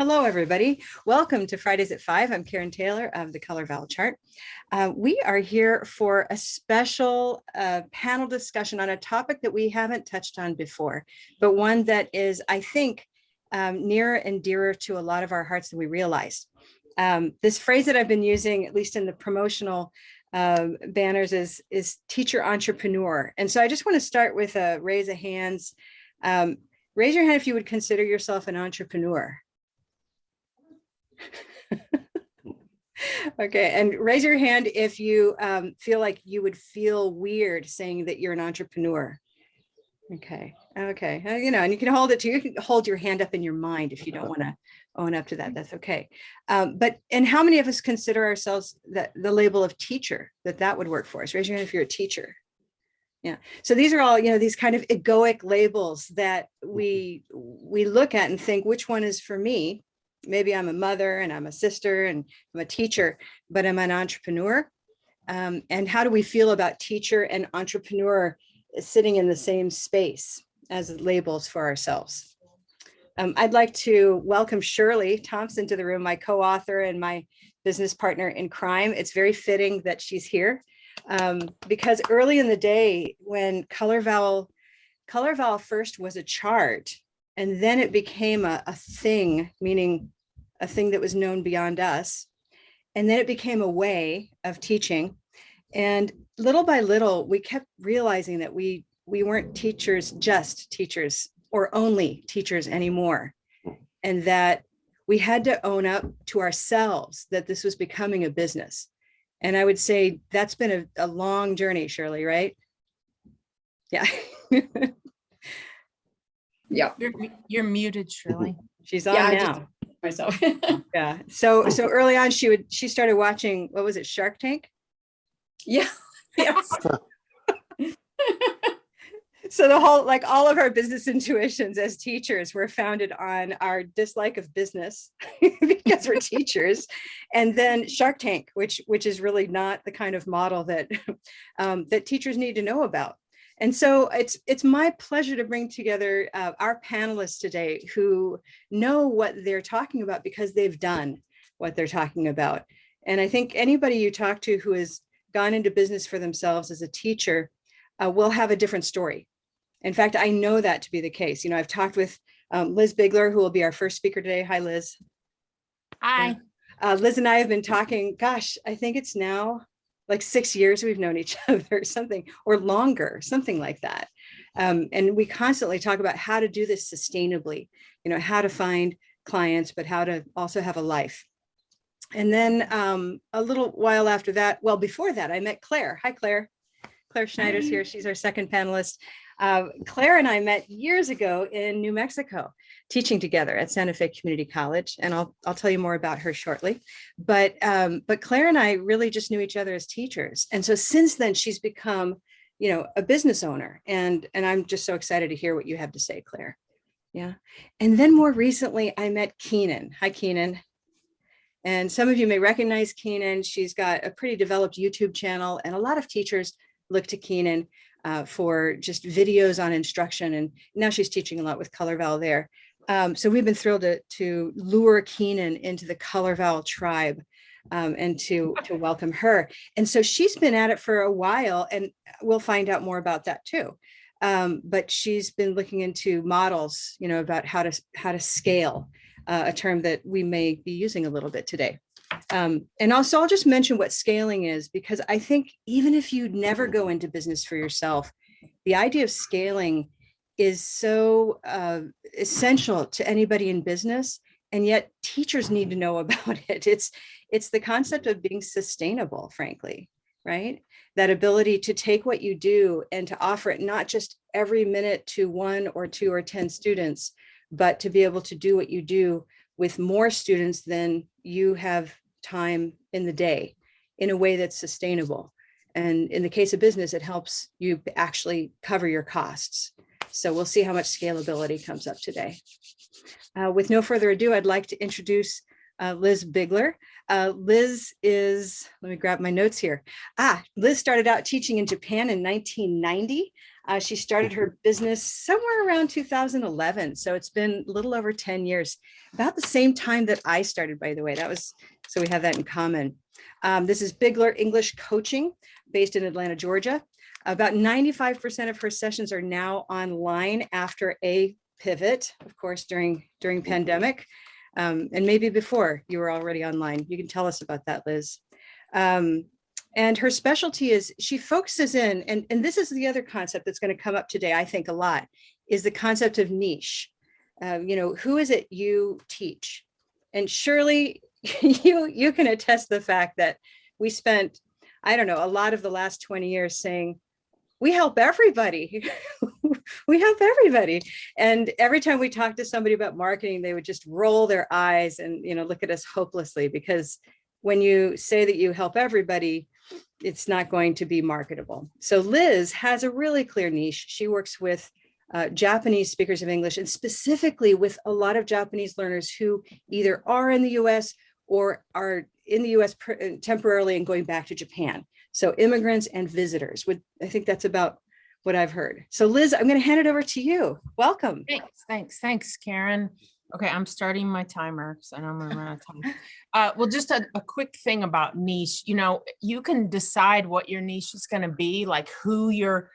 Hello, everybody. Welcome to Fridays at 5. I'm Karen Taylor of the Color Vowel chart. We are here for a special panel discussion on a topic that we haven't touched on before, but one that is, I think, nearer and dearer to a lot of our hearts than we realize. This phrase that I've been using, at least in the promotional banners, is teacher entrepreneur. And so I just want to start with a raise of hands. Raise your hand if you would consider yourself an entrepreneur. Okay, and raise your hand if you feel like you would feel weird saying that you're an entrepreneur. Okay, and you can hold it to, you can hold your hand up in your mind if you don't want to own up to that, that's okay. And how many of us consider ourselves that the label of teacher, that would work for us? Raise your hand if you're a teacher. Yeah, so these are all, these kind of egoic labels that we look at and think, which one is for me? Maybe I'm a mother and I'm a sister and I'm a teacher, but I'm an entrepreneur. And how do we feel about teacher and entrepreneur sitting in the same space as labels for ourselves? I'd like to welcome Shirley Thompson to the room, my co-author and my business partner in crime. It's very fitting that she's here because early in the day when Color Vowel first was a chart, and then it became a thing, meaning a thing that was known beyond us. And then it became a way of teaching. And little by little, we kept realizing that we weren't teachers, just teachers, or only teachers anymore. And that we had to own up to ourselves that this was becoming a business. And I would say that's been a long journey, Shirley, right? Yeah. Yeah, you're muted, Shirley. She's on now. Myself. Yeah. So early on, she started watching, what was it, Shark Tank? Yeah. Yes. So the whole, like all of our business intuitions as teachers were founded on our dislike of business because we're teachers, and then Shark Tank, which is really not the kind of model that that teachers need to know about. And so it's my pleasure to bring together our panelists today who know what they're talking about because they've done what they're talking about. And I think anybody you talk to who has gone into business for themselves as a teacher will have a different story. In fact, I know that to be the case. I've talked with Liz Bigler, who will be our first speaker today. Hi, Liz. Hi. Liz and I have been talking, gosh, I think it's now like 6 years we've known each other, something, or longer, something like that. And we constantly talk about how to do this sustainably, how to find clients, but how to also have a life. And then a little while after that, well, before that, I met Claire. Hi, Claire. Claire Schneider's here. She's our second panelist. Claire and I met years ago in New Mexico, teaching together at Santa Fe Community College, and I'll tell you more about her shortly. But Claire and I really just knew each other as teachers, and so since then she's become, a business owner, and I'm just so excited to hear what you have to say, Claire. Yeah, and then more recently I met Keenan. Hi, Keenan. And some of you may recognize Keenan. She's got a pretty developed YouTube channel, and a lot of teachers look to Keenan for just videos on instruction. And now she's teaching a lot with Color Vowel there. So we've been thrilled to lure Keenan into the Color Vowel tribe and to welcome her. And so she's been at it for a while, and we'll find out more about that too. But she's been looking into models, about how to scale, a term that we may be using a little bit today. And also I'll just mention what scaling is, because I think even if you never go into business for yourself, the idea of scaling is so essential to anybody in business. And yet teachers need to know about it. It's the concept of being sustainable, frankly, right? That ability to take what you do and to offer it not just every minute to 1 or 2 or 10 students, but to be able to do what you do with more students than you have time in the day in a way that's sustainable. And in the case of business, it helps you actually cover your costs. So we'll see how much scalability comes up today. With no further ado, I'd like to introduce Liz Bigler. Liz is, let me grab my notes here. Liz started out teaching in Japan in 1990. She started her business somewhere around 2011. So it's been a little over 10 years, about the same time that I started, by the way. So we have that in common. This is Bigler English Coaching based in Atlanta, Georgia. About 95% of her sessions are now online after a pivot, of course, during pandemic. And maybe before you were already online. You can tell us about that, Liz. And her specialty is she focuses in, and this is the other concept that's going to come up today, I think a lot, is the concept of niche. Who is it you teach? And surely you can attest the fact that we spent, I don't know, a lot of the last 20 years saying, we help everybody. We help everybody. And every time we talk to somebody about marketing, they would just roll their eyes and, look at us hopelessly, because when you say that you help everybody, it's not going to be marketable. So Liz has a really clear niche. She works with Japanese speakers of English, and specifically with a lot of Japanese learners who either are in the US or are in the US temporarily and going back to Japan. So immigrants and visitors. I think that's about what I've heard. So Liz, I'm going to hand it over to you. Welcome. Thanks, Karen. Okay, I'm starting my timer because I know I'm going to run out of time. Well, just a quick thing about niche. You can decide what your niche is going to be, like who you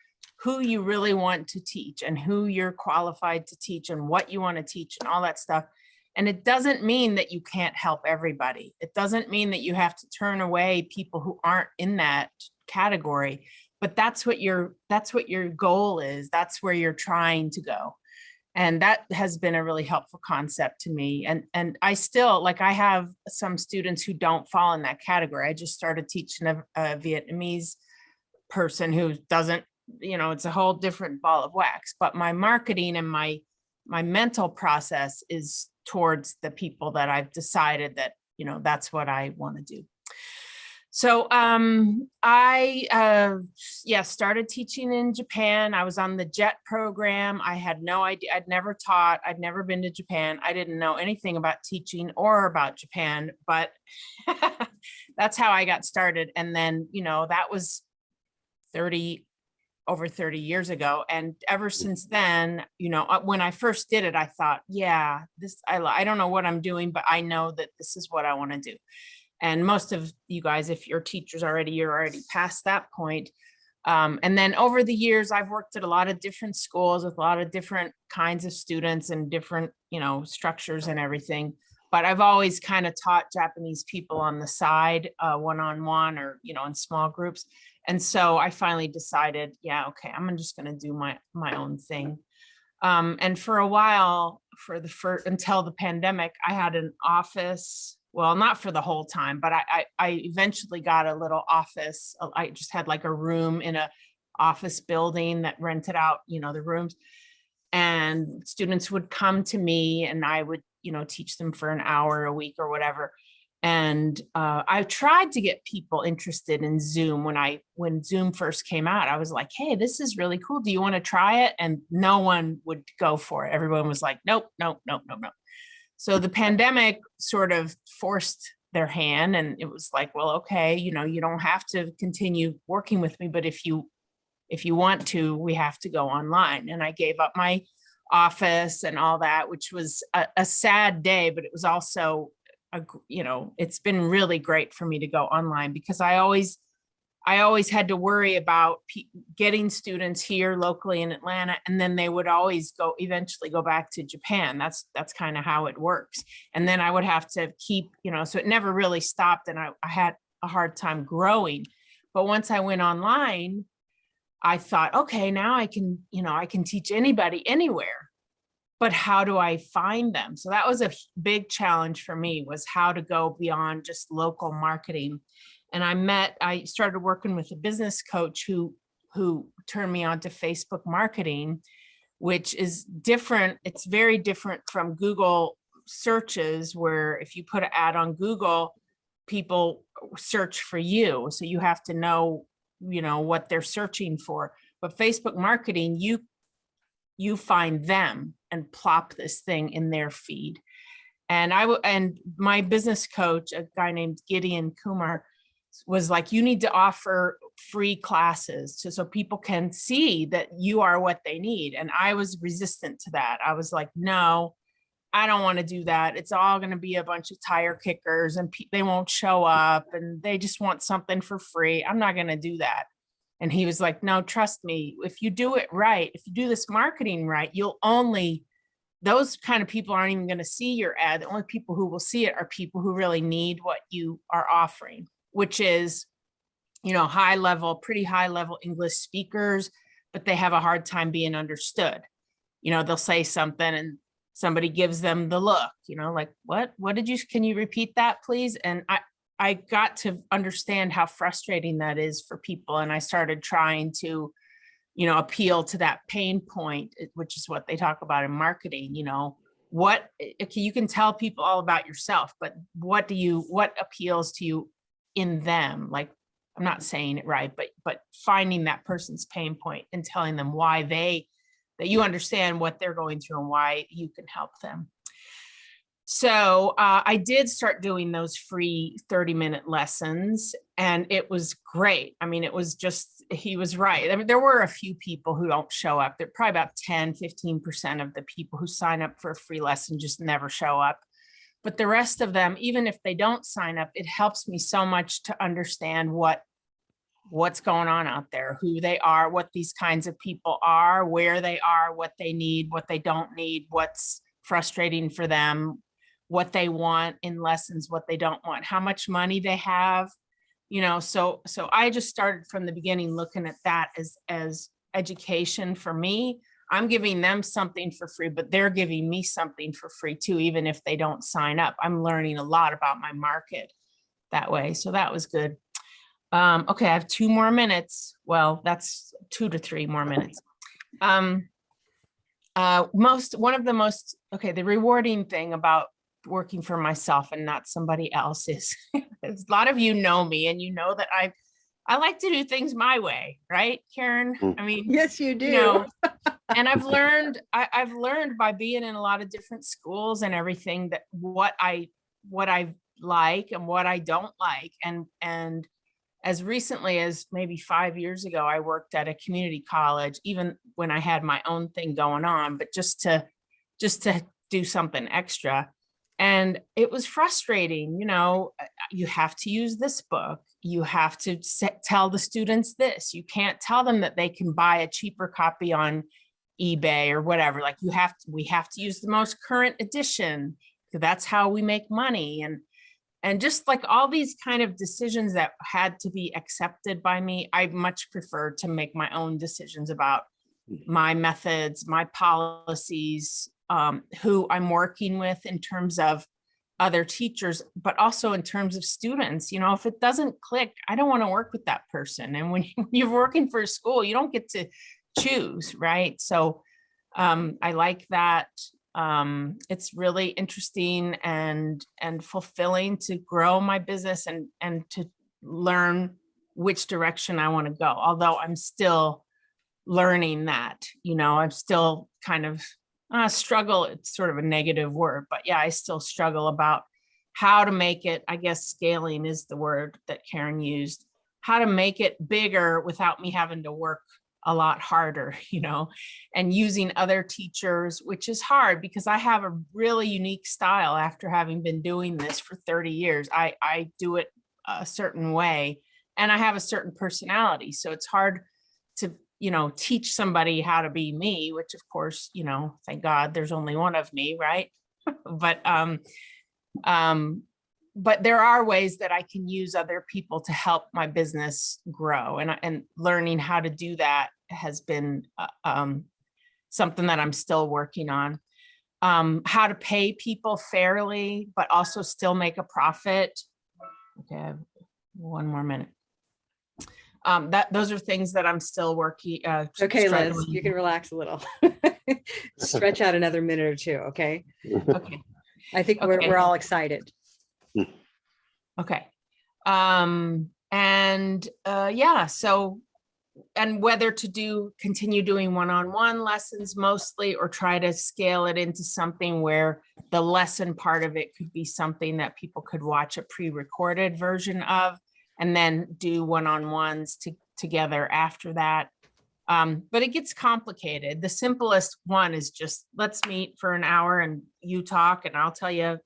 really want to teach and who you're qualified to teach and what you want to teach and all that stuff. And it doesn't mean that you can't help everybody. It doesn't mean that you have to turn away people who aren't in that category, but that's what your goal is. That's where you're trying to go. And that has been a really helpful concept to me. And I still, I have some students who don't fall in that category. I just started teaching a Vietnamese person who doesn't, it's a whole different ball of wax, but my marketing and my mental process is towards the people that I've decided that, that's what I want to do. So I started teaching in Japan. I was on the JET program. I had no idea. I'd never taught. I'd never been to Japan. I didn't know anything about teaching or about Japan, but that's how I got started. And then, that was over 30 years ago. And ever since then, when I first did it, I thought, I don't know what I'm doing, but I know that this is what I want to do. And most of you guys, if you're teachers already, you're already past that point. And then over the years, I've worked at a lot of different schools with a lot of different kinds of students and different, structures and everything. But I've always kind of taught Japanese people on the side, one-on-one or, in small groups. And so I finally decided, okay, I'm just going to do my own thing. And for a while, until the pandemic, I had an office. Well, not for the whole time, but I eventually got a little office. I just had a room in a office building that rented out, the rooms, and students would come to me and I would, teach them for an hour a week or whatever. And I tried to get people interested in Zoom when Zoom first came out. I was like, hey, this is really cool. Do you want to try it? And no one would go for it. Everyone was like, nope. So the pandemic sort of forced their hand, and it was like, well, okay, you don't have to continue working with me, but if you want to, we have to go online. And I gave up my office and all that, which was a sad day, but it was also, it's been really great for me to go online, because I always had to worry about getting students here locally in Atlanta, and then they would always eventually go back to Japan. That's kind of how it works. And then I would have to keep, so it never really stopped, and I had a hard time growing. But once I went online, I thought, okay, now I can teach anybody anywhere, but how do I find them? So that was a big challenge for me, was how to go beyond just local marketing. And I started working with a business coach who turned me on to Facebook marketing, which is different. It's very different from Google searches, where if you put an ad on Google, people search for you. So you have to know, what they're searching for. But Facebook marketing, you find them and plop this thing in their feed. And my business coach, a guy named Gideon Kumar, was like, you need to offer free classes so people can see that you are what they need. And I was resistant to that. I was like, no, I don't want to do that. It's all going to be a bunch of tire kickers and they won't show up and they just want something for free. I'm not going to do that. And he was like, no, trust me, if you do it right, if you do this marketing right, those kind of people aren't even going to see your ad. The only people who will see it are people who really need what you are offering, which is, pretty high level English speakers, but they have a hard time being understood. They'll say something and somebody gives them the look, like, what can you repeat that, please? And I got to understand how frustrating that is for people. And I started trying to, appeal to that pain point, which is what they talk about in marketing. You can tell people all about yourself, but what appeals to you in them? Like, I'm not saying it right, but finding that person's pain point and telling them why that you understand what they're going through and why you can help them. So I did start doing those free 30-minute lessons, and it was great. I mean, he was right. I mean, there were a few people who don't show up. They're probably about 10-15% of the people who sign up for a free lesson just never show up. But the rest of them, even if they don't sign up, it helps me so much to understand what's going on out there, who they are, what these kinds of people are, where they are, what they need, what they don't need, what's frustrating for them, what they want in lessons, what they don't want, how much money they have, so I just started from the beginning looking at that as education for me. I'm giving them something for free, but they're giving me something for free too, even if they don't sign up. I'm learning a lot about my market that way. So that was good. Okay, I have 2 more minutes. Well, that's 2 to 3 more minutes. The rewarding thing about working for myself and not somebody else is a lot of you know me and you know that I like to do things my way, right, Karen? I mean, yes, you do. And I've learned by being in a lot of different schools and everything that what I like and what I don't like. And as recently as maybe 5 years ago, I worked at a community college, even when I had my own thing going on, but just to do something extra. And it was frustrating. You have to use this book. You have to tell the students this. You can't tell them that they can buy a cheaper copy on eBay or whatever. Like we have to use the most current edition, because that's how we make money. And just like all these kind of decisions that had to be accepted by me, I much prefer to make my own decisions about my methods, my policies, who I'm working with in terms of other teachers, but also in terms of students. If it doesn't click, I don't want to work with that person. And when you're working for a school, you don't get to choose, right? So I like that. It's really interesting and fulfilling to grow my business and to learn which direction I want to go. Although I'm still learning that, I'm still kind of struggle. It's sort of a negative word, but yeah, I still struggle about how to make it. I guess scaling is the word that Karen used, how to make it bigger without me having to work a lot harder, and using other teachers, which is hard because I have a really unique style after having been doing this for 30 years. I do it a certain way and I have a certain personality. So it's hard to, teach somebody how to be me, which of course, thank God there's only one of me, right? But there are ways that I can use other people to help my business grow, and learning how to do that has been something that I'm still working on. How to pay people fairly, but also still make a profit. Okay, I have 1 more minute. Those are things that I'm still working. Okay, Liz, you can relax a little. Stretch out another minute or 2. Okay. Okay. I think we're all excited. Okay. And whether to continue doing one-on-one lessons mostly, or try to scale it into something where the lesson part of it could be something that people could watch a pre-recorded version of, and then do one-on-ones together after that. But it gets complicated. The simplest one is just, let's meet for an hour and you talk and I'll tell you,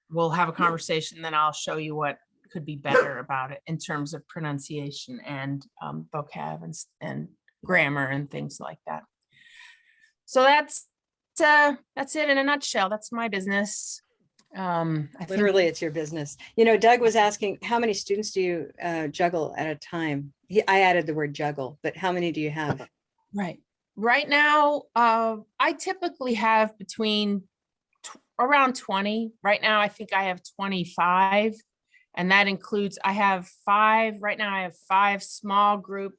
we'll have a conversation, then I'll show you what could be better about it in terms of pronunciation and vocab and grammar and things like that. So that's it in a nutshell. That's my business. Literally, it's your business. Doug was asking, how many students do you juggle at a time? I added the word juggle, but how many do you have? Right. Right now, I typically have between around 20. Right now, I think I have 25. And that includes, right now I have 5 small group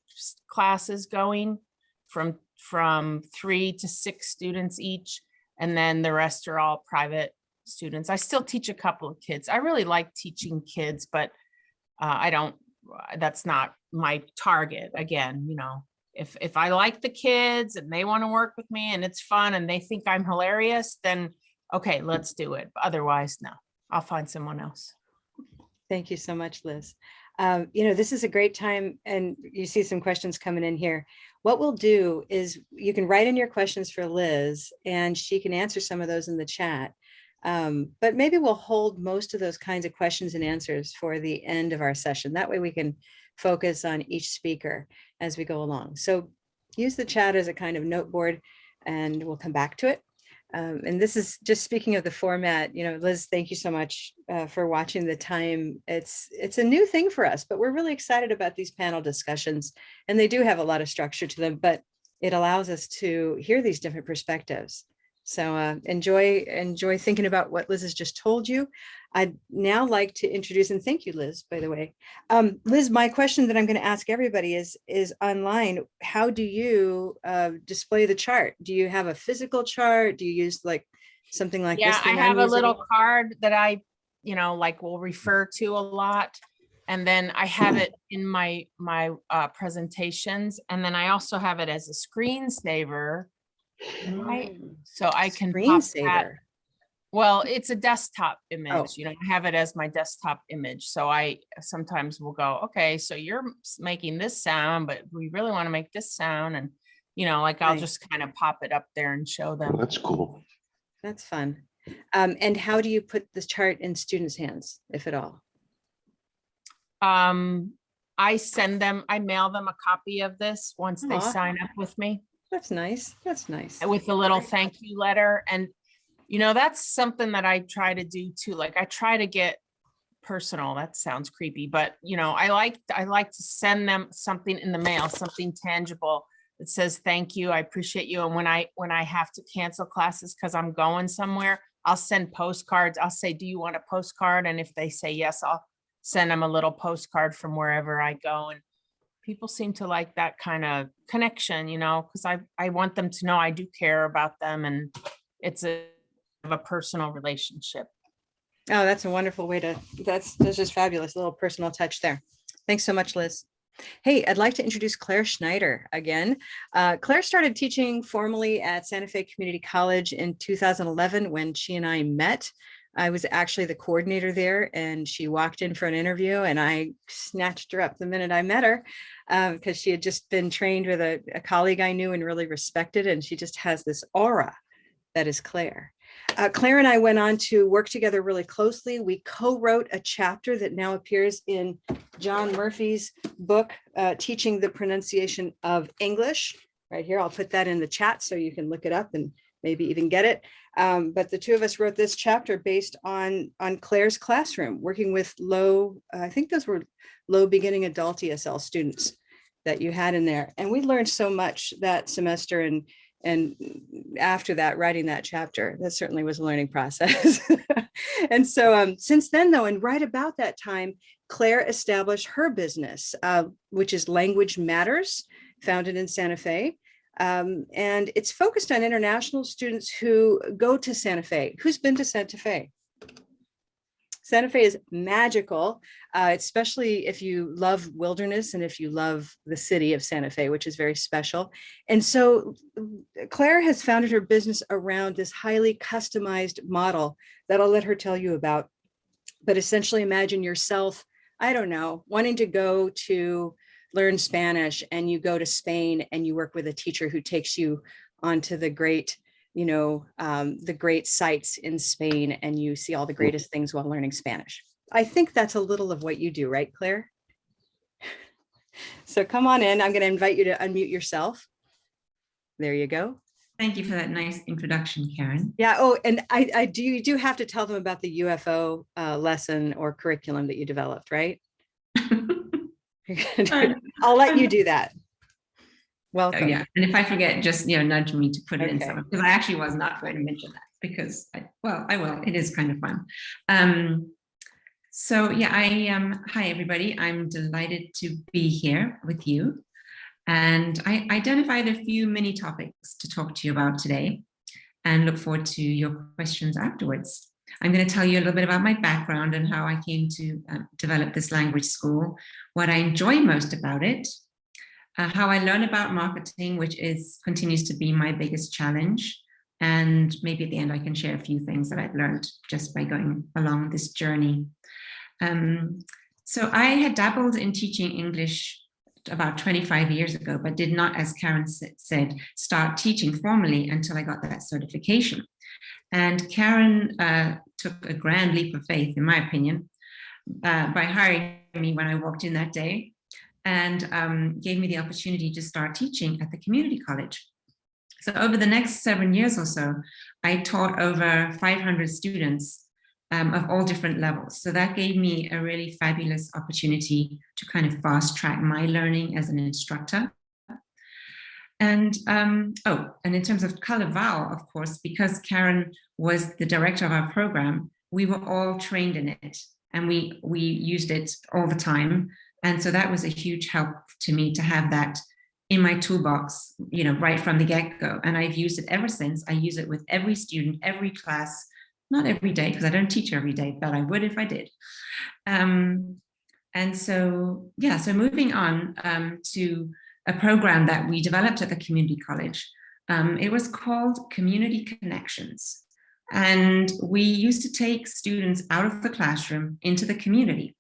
classes going from 3 to 6 students each. And then the rest are all private students. I still teach a couple of kids. I really like teaching kids, but that's not my target. Again, if I like the kids and they want to work with me and it's fun and they think I'm hilarious, then okay, let's do it. But otherwise, no, I'll find someone else. Thank you so much, Liz. This is a great time, and you see some questions coming in here. What we'll do is you can write in your questions for Liz and she can answer some of those in the chat. But maybe we'll hold most of those kinds of questions and answers for the end of our session. That way we can focus on each speaker as we go along. So use the chat as a kind of note board and we'll come back to it. And this is just speaking of the format, Liz, thank you so much for watching the time. It's a new thing for us, but we're really excited about these panel discussions, and they do have a lot of structure to them, but it allows us to hear these different perspectives. So enjoy thinking about what Liz has just told you. I'd now like to introduce, and thank you, Liz, by the way. Liz, my question that I'm going to ask everybody is online. How do you display the chart? Do you have a physical chart? Do you use something like this? Yeah, I have a little card that I, will refer to a lot. And then I have it in my presentations. And then I also have it as a screensaver. So I can pop that. Well, it's a desktop image, I have it as my desktop image. So I sometimes will go, okay, so you're making this sound, but we really want to make this sound. And, I'll just kind of pop it up there and show them. That's cool. That's fun. And how do you put this chart in students' hands, if at all? I mail them a copy of this once they sign up with me. That's nice. That's nice. With a little thank you letter. And, that's something that I try to do too. I try to get personal. That sounds creepy, but I like to send them something in the mail, something tangible that says, thank you. I appreciate you. And when I have to cancel classes because I'm going somewhere, I'll send postcards. I'll say, do you want a postcard? And if they say yes, I'll send them a little postcard from wherever I go. And people seem to like that kind of connection, because I want them to know I do care about them, and it's a personal relationship. Oh, that's a wonderful way that's just fabulous. A little personal touch there. Thanks so much, Liz. Hey, I'd like to introduce Claire Schneider again. Claire started teaching formally at Santa Fe Community College in 2011 when she and I met. I was actually the coordinator there, and she walked in for an interview and I snatched her up the minute I met her because she had just been trained with a colleague I knew and really respected. And she just has this aura that is Claire. Claire and I went on to work together really closely. We co-wrote a chapter that now appears in John Murphy's book, Teaching the Pronunciation of English. Right here, I'll put that in the chat so you can look it up and maybe even get it. But the two of us wrote this chapter based on Claire's classroom, working with I think those were low beginning adult ESL students that you had in there. And we learned so much that semester, and after that, writing that chapter, that certainly was a learning process. And so since then, though, and right about that time, Claire established her business, which is Language Matters, founded in Santa Fe. And it's focused on international students who go to Santa Fe. Who's been to Santa Fe? Santa Fe is magical, especially if you love wilderness and if you love the city of Santa Fe, which is very special. And so Claire has founded her business around this highly customized model that I'll let her tell you about. But essentially imagine yourself, I don't know, wanting to go to learn Spanish and you go to Spain and you work with a teacher who takes you onto the great, the great sites in Spain, and you see all the greatest things while learning Spanish. I think that's a little of what you do, right, Claire? So come on in. I'm going to invite you to unmute yourself. There you go. Thank you for that nice introduction, Karen. Yeah. Oh, and you do have to tell them about the UFO lesson or curriculum that you developed, right? I'll let you do that. Welcome. Oh, yeah. And if I forget, just nudge me to put it in Okay. somewhere, because I actually was not going to mention that because I will. It is kind of fun. So yeah, hi everybody. I'm delighted to be here with you. And I identified a few mini topics to talk to you about today and look forward to your questions afterwards. I'm going to tell you a little bit about my background and how I came to develop this language school, what I enjoy most about it, how I learn about marketing, which continues to be my biggest challenge. And maybe at the end, I can share a few things that I've learned just by going along this journey. So I had dabbled in teaching English about 25 years ago, but did not, as Karen said, start teaching formally until I got that certification. And Karen took a grand leap of faith, in my opinion, by hiring me when I walked in that day, and gave me the opportunity to start teaching at the community college. So over the next 7 years or so, I taught over 500 students of all different levels. So that gave me a really fabulous opportunity to kind of fast track my learning as an instructor. And and in terms of Color Vowel, of course, because Karen was the director of our program, we were all trained in it, and we used it all the time. And so that was a huge help to me to have that in my toolbox, right from the get-go. And I've used it ever since. I use it with every student, every class. Not every day, because I don't teach every day, but I would if I did. And so, yeah, so moving on to a program that we developed at the community college. It was called Community Connections. And we used to take students out of the classroom into the community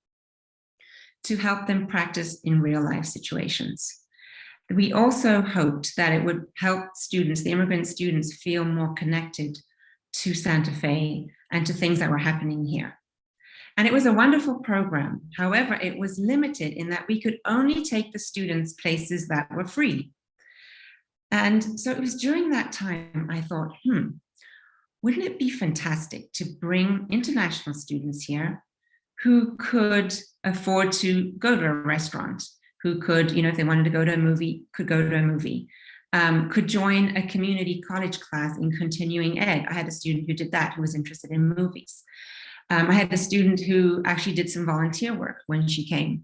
to help them practice in real life situations. We also hoped that it would help students, the immigrant students, feel more connected to Santa Fe and to things that were happening here. And it was a wonderful program. However, it was limited in that we could only take the students places that were free. And so it was during that time I thought, wouldn't it be fantastic to bring international students here who could afford to go to a restaurant, who could, if they wanted to go to a movie, could go to a movie. Could join a community college class in continuing ed. I had a student who did that, who was interested in movies. I had a student who actually did some volunteer work when she came.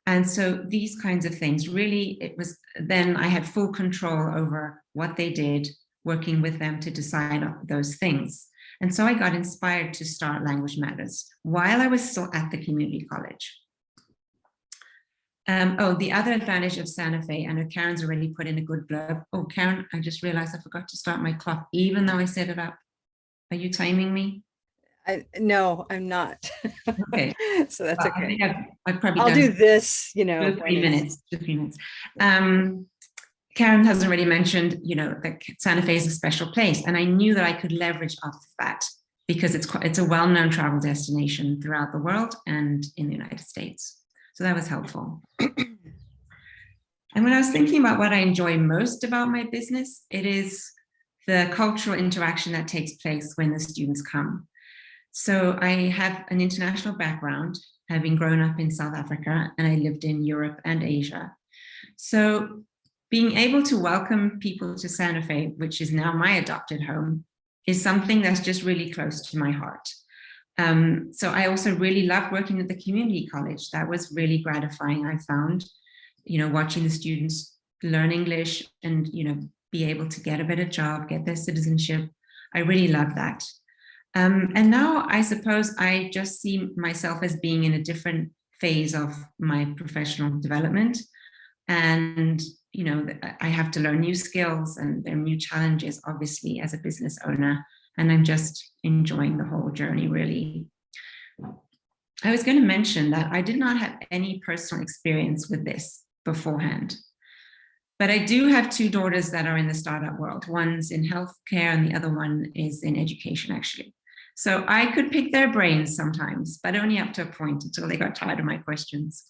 And so these kinds of things, really, then I had full control over what they did, working with them to decide on those things. And so I got inspired to start Language Matters while I was still at the community college. The other advantage of Santa Fe, I know Karen's already put in a good blurb. Oh, Karen, I just realized I forgot to start my clock, even though I set it up. Are you timing me? No, I'm not. Okay. So that's okay. I think I've probably I'll do this, 2 or 3 minutes. 2 or 3 minutes. Karen has already mentioned, that Santa Fe is a special place, and I knew that I could leverage off of that because it's a well-known travel destination throughout the world and in the United States. So that was helpful. And when I was thinking about what I enjoy most about my business, it is the cultural interaction that takes place when the students come. So I have an international background, having grown up in South Africa, and I lived in Europe and Asia. So being able to welcome people to Santa Fe, which is now my adopted home, is something that's just really close to my heart. So I also really loved working at the community college. That was really gratifying, I found, watching the students learn English and, be able to get a better job, get their citizenship. I really love that. And now I suppose I just see myself as being in a different phase of my professional development. And, I have to learn new skills, and there are new challenges, obviously, as a business owner. And I'm just enjoying the whole journey, really. I was going to mention that I did not have any personal experience with this. beforehand. But I do have two daughters that are in the startup world. One's in healthcare and the other one is in education, actually. So I could pick their brains sometimes, but only up to a point until they got tired of my questions.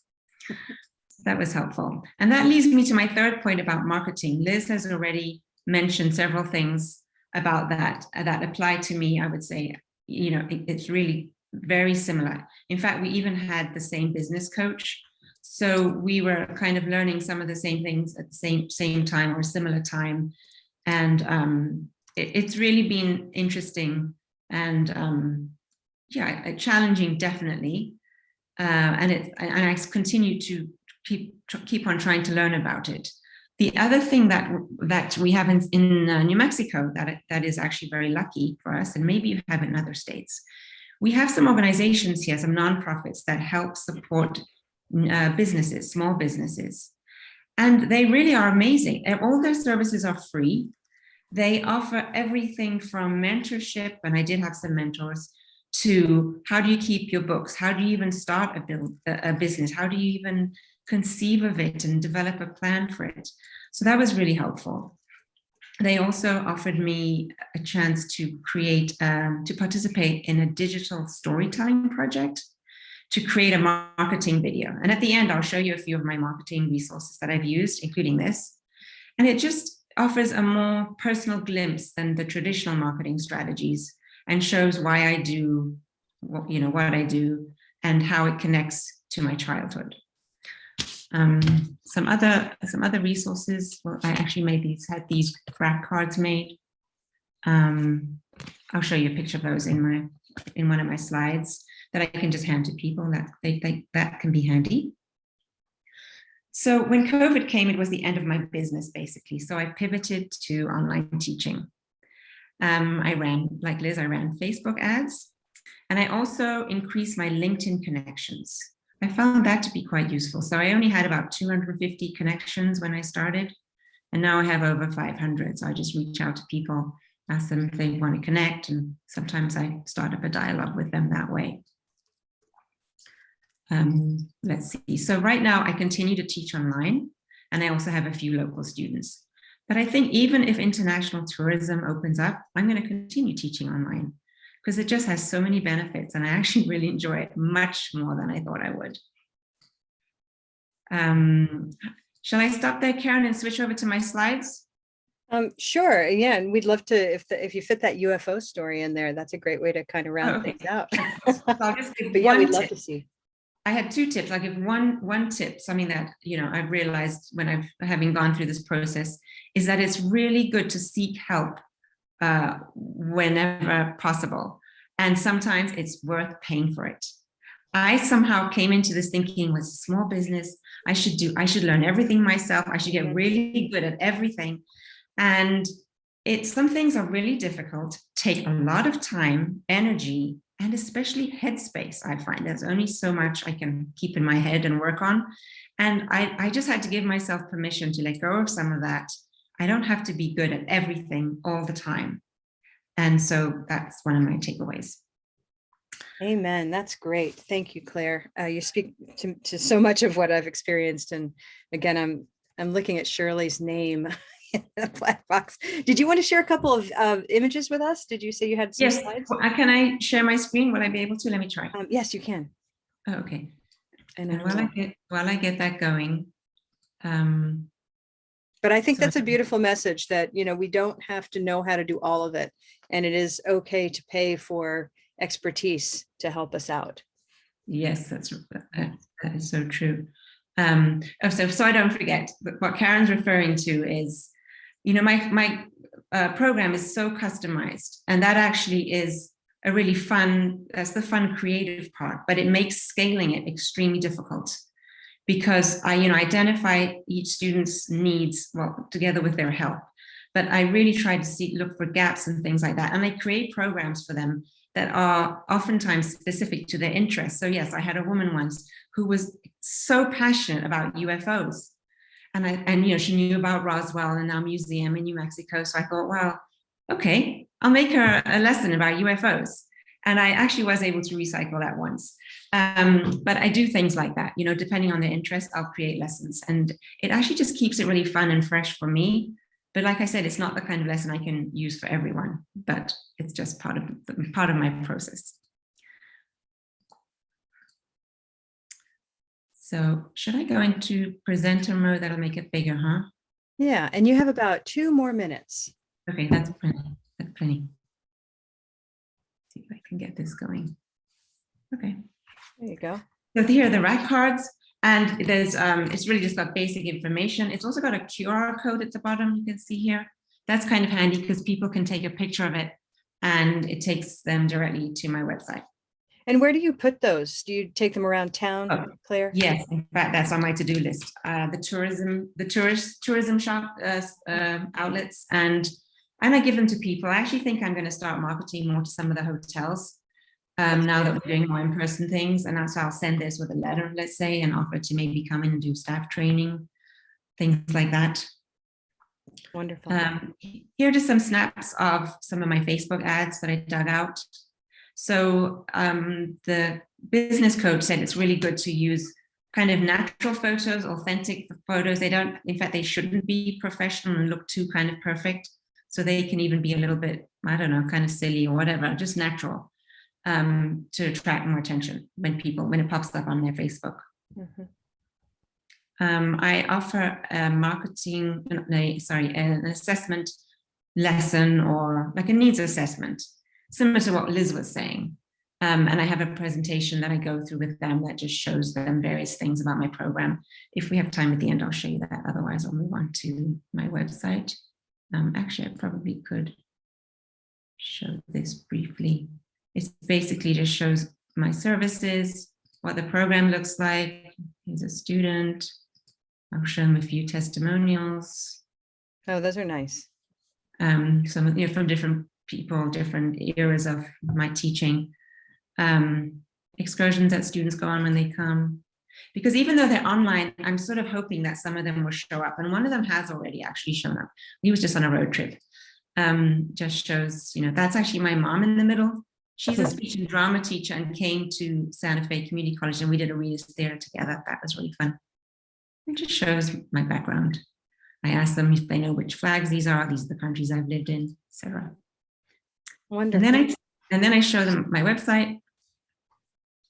That was helpful. And that leads me to my third point about marketing. Liz has already mentioned several things about that apply to me. I would say, it's really very similar. In fact, we even had the same business coach. So we were kind of learning some of the same things at the same time or similar time. And it's really been interesting and challenging, definitely. And I continue to keep on trying to learn about it. The other thing that we have in New Mexico that is actually very lucky for us, and maybe you have it in other states, we have some organizations here, some nonprofits that help support businesses, small businesses. And they really are amazing. And all their services are free. They offer everything from mentorship, and I did have some mentors, to how do you keep your books? How do you even start a business? How do you even conceive of it and develop a plan for it? So that was really helpful. They also offered me a chance to participate in a digital storytelling project to create a marketing video. And at the end, I'll show you a few of my marketing resources that I've used, including this. And it just offers a more personal glimpse than the traditional marketing strategies and shows why I do, what I do and how it connects to my childhood. Some other resources. Well, I actually had these graph cards made. I'll show you a picture of those in one of my slides that I can just hand to people. That can be handy. So when COVID came, it was the end of my business, basically. So I pivoted to online teaching. I ran, like Liz, I ran Facebook ads, and I also increased my LinkedIn connections. I found that to be quite useful. So I only had about 250 connections when I started, and now I have over 500. So I just reach out to people, ask them if they want to connect, and sometimes I start up a dialogue with them that way. Let's see. So right now I continue to teach online, and I also have a few local students. But I think even if international tourism opens up, I'm going to continue teaching online because it just has so many benefits, and I actually really enjoy it much more than I thought I would. Shall I stop there, Karen, and switch over to my slides? Sure. Yeah, and we'd love to if you fit that UFO story in there. That's a great way to kind of round things out. I'll just give but yeah, we'd tip. love to see. I had two tips. I'll give one tip, something that I've realized when having gone through this process, is that it's really good to seek help whenever possible. And sometimes it's worth paying for it. I somehow came into this thinking was a small business. I should learn everything myself. I should get really good at everything. And some things are really difficult, take a lot of time, energy, and especially headspace. I find there's only so much I can keep in my head and work on. And I just had to give myself permission to let go of some of that. I don't have to be good at everything all the time. And so that's one of my takeaways. Amen. That's great. Thank you, Claire. You speak to so much of what I've experienced. And again, I'm looking at Shirley's name in the black box. Did you want to share a couple of images with us? Did you say you had some slides? Can I share my screen? Will I be able to? Let me try. Yes, you can. Oh, okay. And while I get that going. But I think that's a beautiful message that, we don't have to know how to do all of it. And it is okay to pay for expertise to help us out. Yes, that is so true. So I don't forget, what Karen's referring to is, my program is so customized, and that actually is a really that's the fun creative part, but it makes scaling it extremely difficult because I identify each student's needs, together with their help, but I really try to look for gaps and things like that. And I create programs for them that are oftentimes specific to their interests. So yes, I had a woman once who was so passionate about UFOs. And she knew about Roswell and our museum in New Mexico. So I thought, well, okay, I'll make her a lesson about UFOs. And I actually was able to recycle that once. But I do things like that, you know, depending on their interest, I'll create lessons. And it actually just keeps it really fun and fresh for me. But like I said, it's not the kind of lesson I can use for everyone, but it's just part of my process. So should I go into presenter mode? That'll make it bigger, huh? Yeah, and you have about 2 more minutes. Okay, that's plenty. That's plenty. See if I can get this going. Okay. There you go. So here are the rack cards, and there's it's really just got basic information. It's also got a QR code at the bottom. You can see here. That's kind of handy because people can take a picture of it, and it takes them directly to my website. And where do you put those? Do you take them around town, Oh, Claire? Yes, in fact, that's on my to-do list. The tourism shop outlets, and I give them to people. I actually think I'm going to start marketing more to some of the hotels now that we're doing more in-person things. And so I'll send this with a letter, let's say, and offer to maybe come in and do staff training, things like that. Wonderful. Here are just some snaps of some of my Facebook ads that I dug out. So the business coach said it's really good to use kind of natural photos, authentic photos. They don't, in fact, they shouldn't be professional and look too kind of perfect. So they can even be a little bit, I don't know, kind of silly or whatever, just natural to attract more attention when it pops up on their Facebook. Mhm. I offer a an assessment lesson or like a needs assessment, similar to what Liz was saying. And I have a presentation that I go through with them that just shows them various things about my program. If we have time at the end, I'll show you that. Otherwise, I'll move on to my website. Actually, I probably could show this briefly. It basically just shows my services, what the program looks like. He's a student. I'll show him a few testimonials. Oh, those are nice. Some from different people, different eras of my teaching. Excursions that students go on when they come. Because even though they're online, I'm sort of hoping that some of them will show up. And one of them has already actually shown up. He was just on a road trip. Just shows, that's actually my mom in the middle. She's a speech and drama teacher and came to Santa Fe Community College, and we did a readers theater together. That was really fun. It just shows my background. I asked them if they know which flags these are the countries I've lived in, etc. Wonderful. And then I show them my website.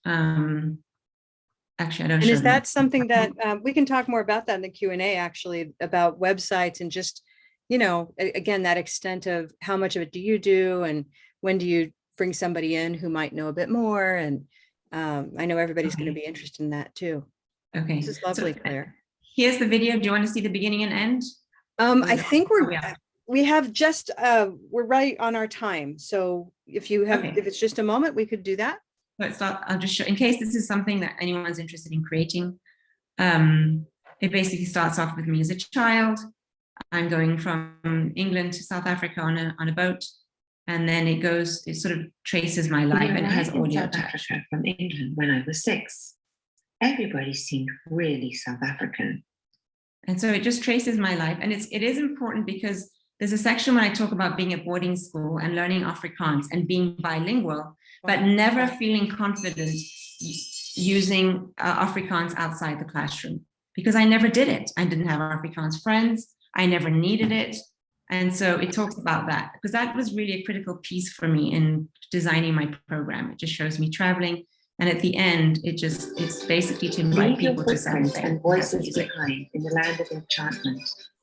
Actually, I don't. And is that something that we can talk more about that in the Q&A, actually, about websites and just, again, that extent of how much of it do you do and when do you bring somebody in who might know a bit more? And I know everybody's going to be interested in that too. Okay. This is lovely, Claire. Here's the video. Do you want to see the beginning and end? I think we have just, we're right on our time. So if you have, if it's just a moment, we could do that. I'll just show, in case this is something that anyone's interested in creating. It basically starts off with me as a child. I'm going from England to South Africa on a boat. And then it sort of traces my life, and it has audio attached. From England when I was 6. Everybody seemed really South African. And so it just traces my life. And it is important because there's a section when I talk about being at boarding school and learning Afrikaans and being bilingual, but never feeling confident using Afrikaans outside the classroom, because I never did it. I didn't have Afrikaans friends. I never needed it. And so it talks about that, because that was really a critical piece for me in designing my program. It just shows me traveling. And at the end, it's basically to invite people to Santa Fe. And voices behind in the land of enchantment.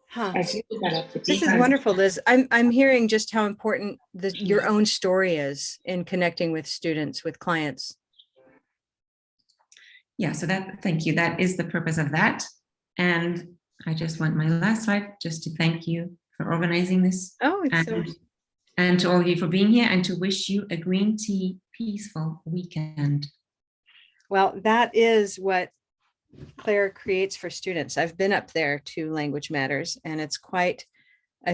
Huh. As you develop the This is wonderful, Liz. I'm hearing just how important your own story is in connecting with students, with clients. Yeah, so thank you. That is the purpose of that. And I just want my last slide just to thank you for organizing this. Oh, it's and to all of you for being here, and to wish you a green tea peaceful weekend. Well, that is what Claire creates for students. I've been up there to Language Matters, and it's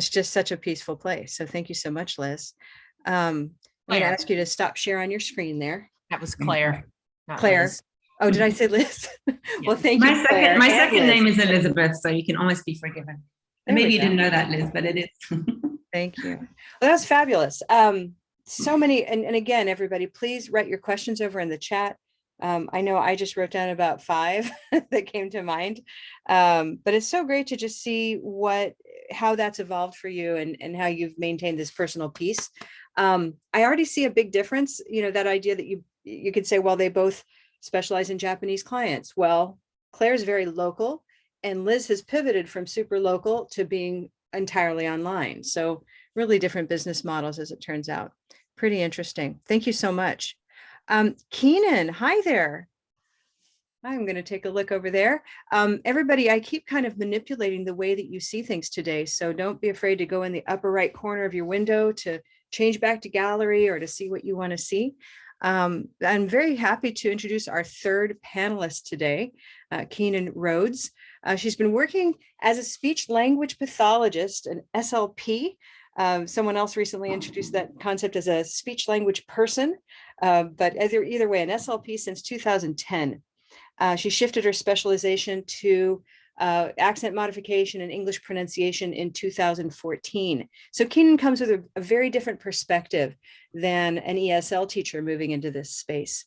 just such a peaceful place. So thank you so much, Liz. I'm going to ask you to stop share on your screen there. That was Claire. not Claire. Liz. Oh, did I say Liz? Well, thank you. Claire My and second Liz. name is Elizabeth, so you can almost be forgiven. There Maybe we you didn't go. know that, Liz, but it is. Thank you. Well, that was fabulous. So many, and again, everybody, please write your questions over in the chat. I know I just wrote down about 5 that came to mind, but it's so great to just see how that's evolved for you and how you've maintained this personal piece. I already see a big difference, that idea that you could say, well, they both specialize in Japanese clients. Well, Claire's very local, and Liz has pivoted from super local to being entirely online. So really different business models, as it turns out. Pretty interesting. Thank you so much. Keenan, hi there. I'm going to take a look over there. Everybody, I keep kind of manipulating the way that you see things today. So don't be afraid to go in the upper right corner of your window to change back to gallery or to see what you want to see. I'm very happy to introduce our third panelist today, Keenan Rhodes. She's been working as a speech language pathologist, an SLP. Someone else recently introduced that concept as a speech language person, but either way, an SLP since 2010. She shifted her specialization to accent modification and English pronunciation in 2014. So Keenan comes with a very different perspective than an ESL teacher moving into this space.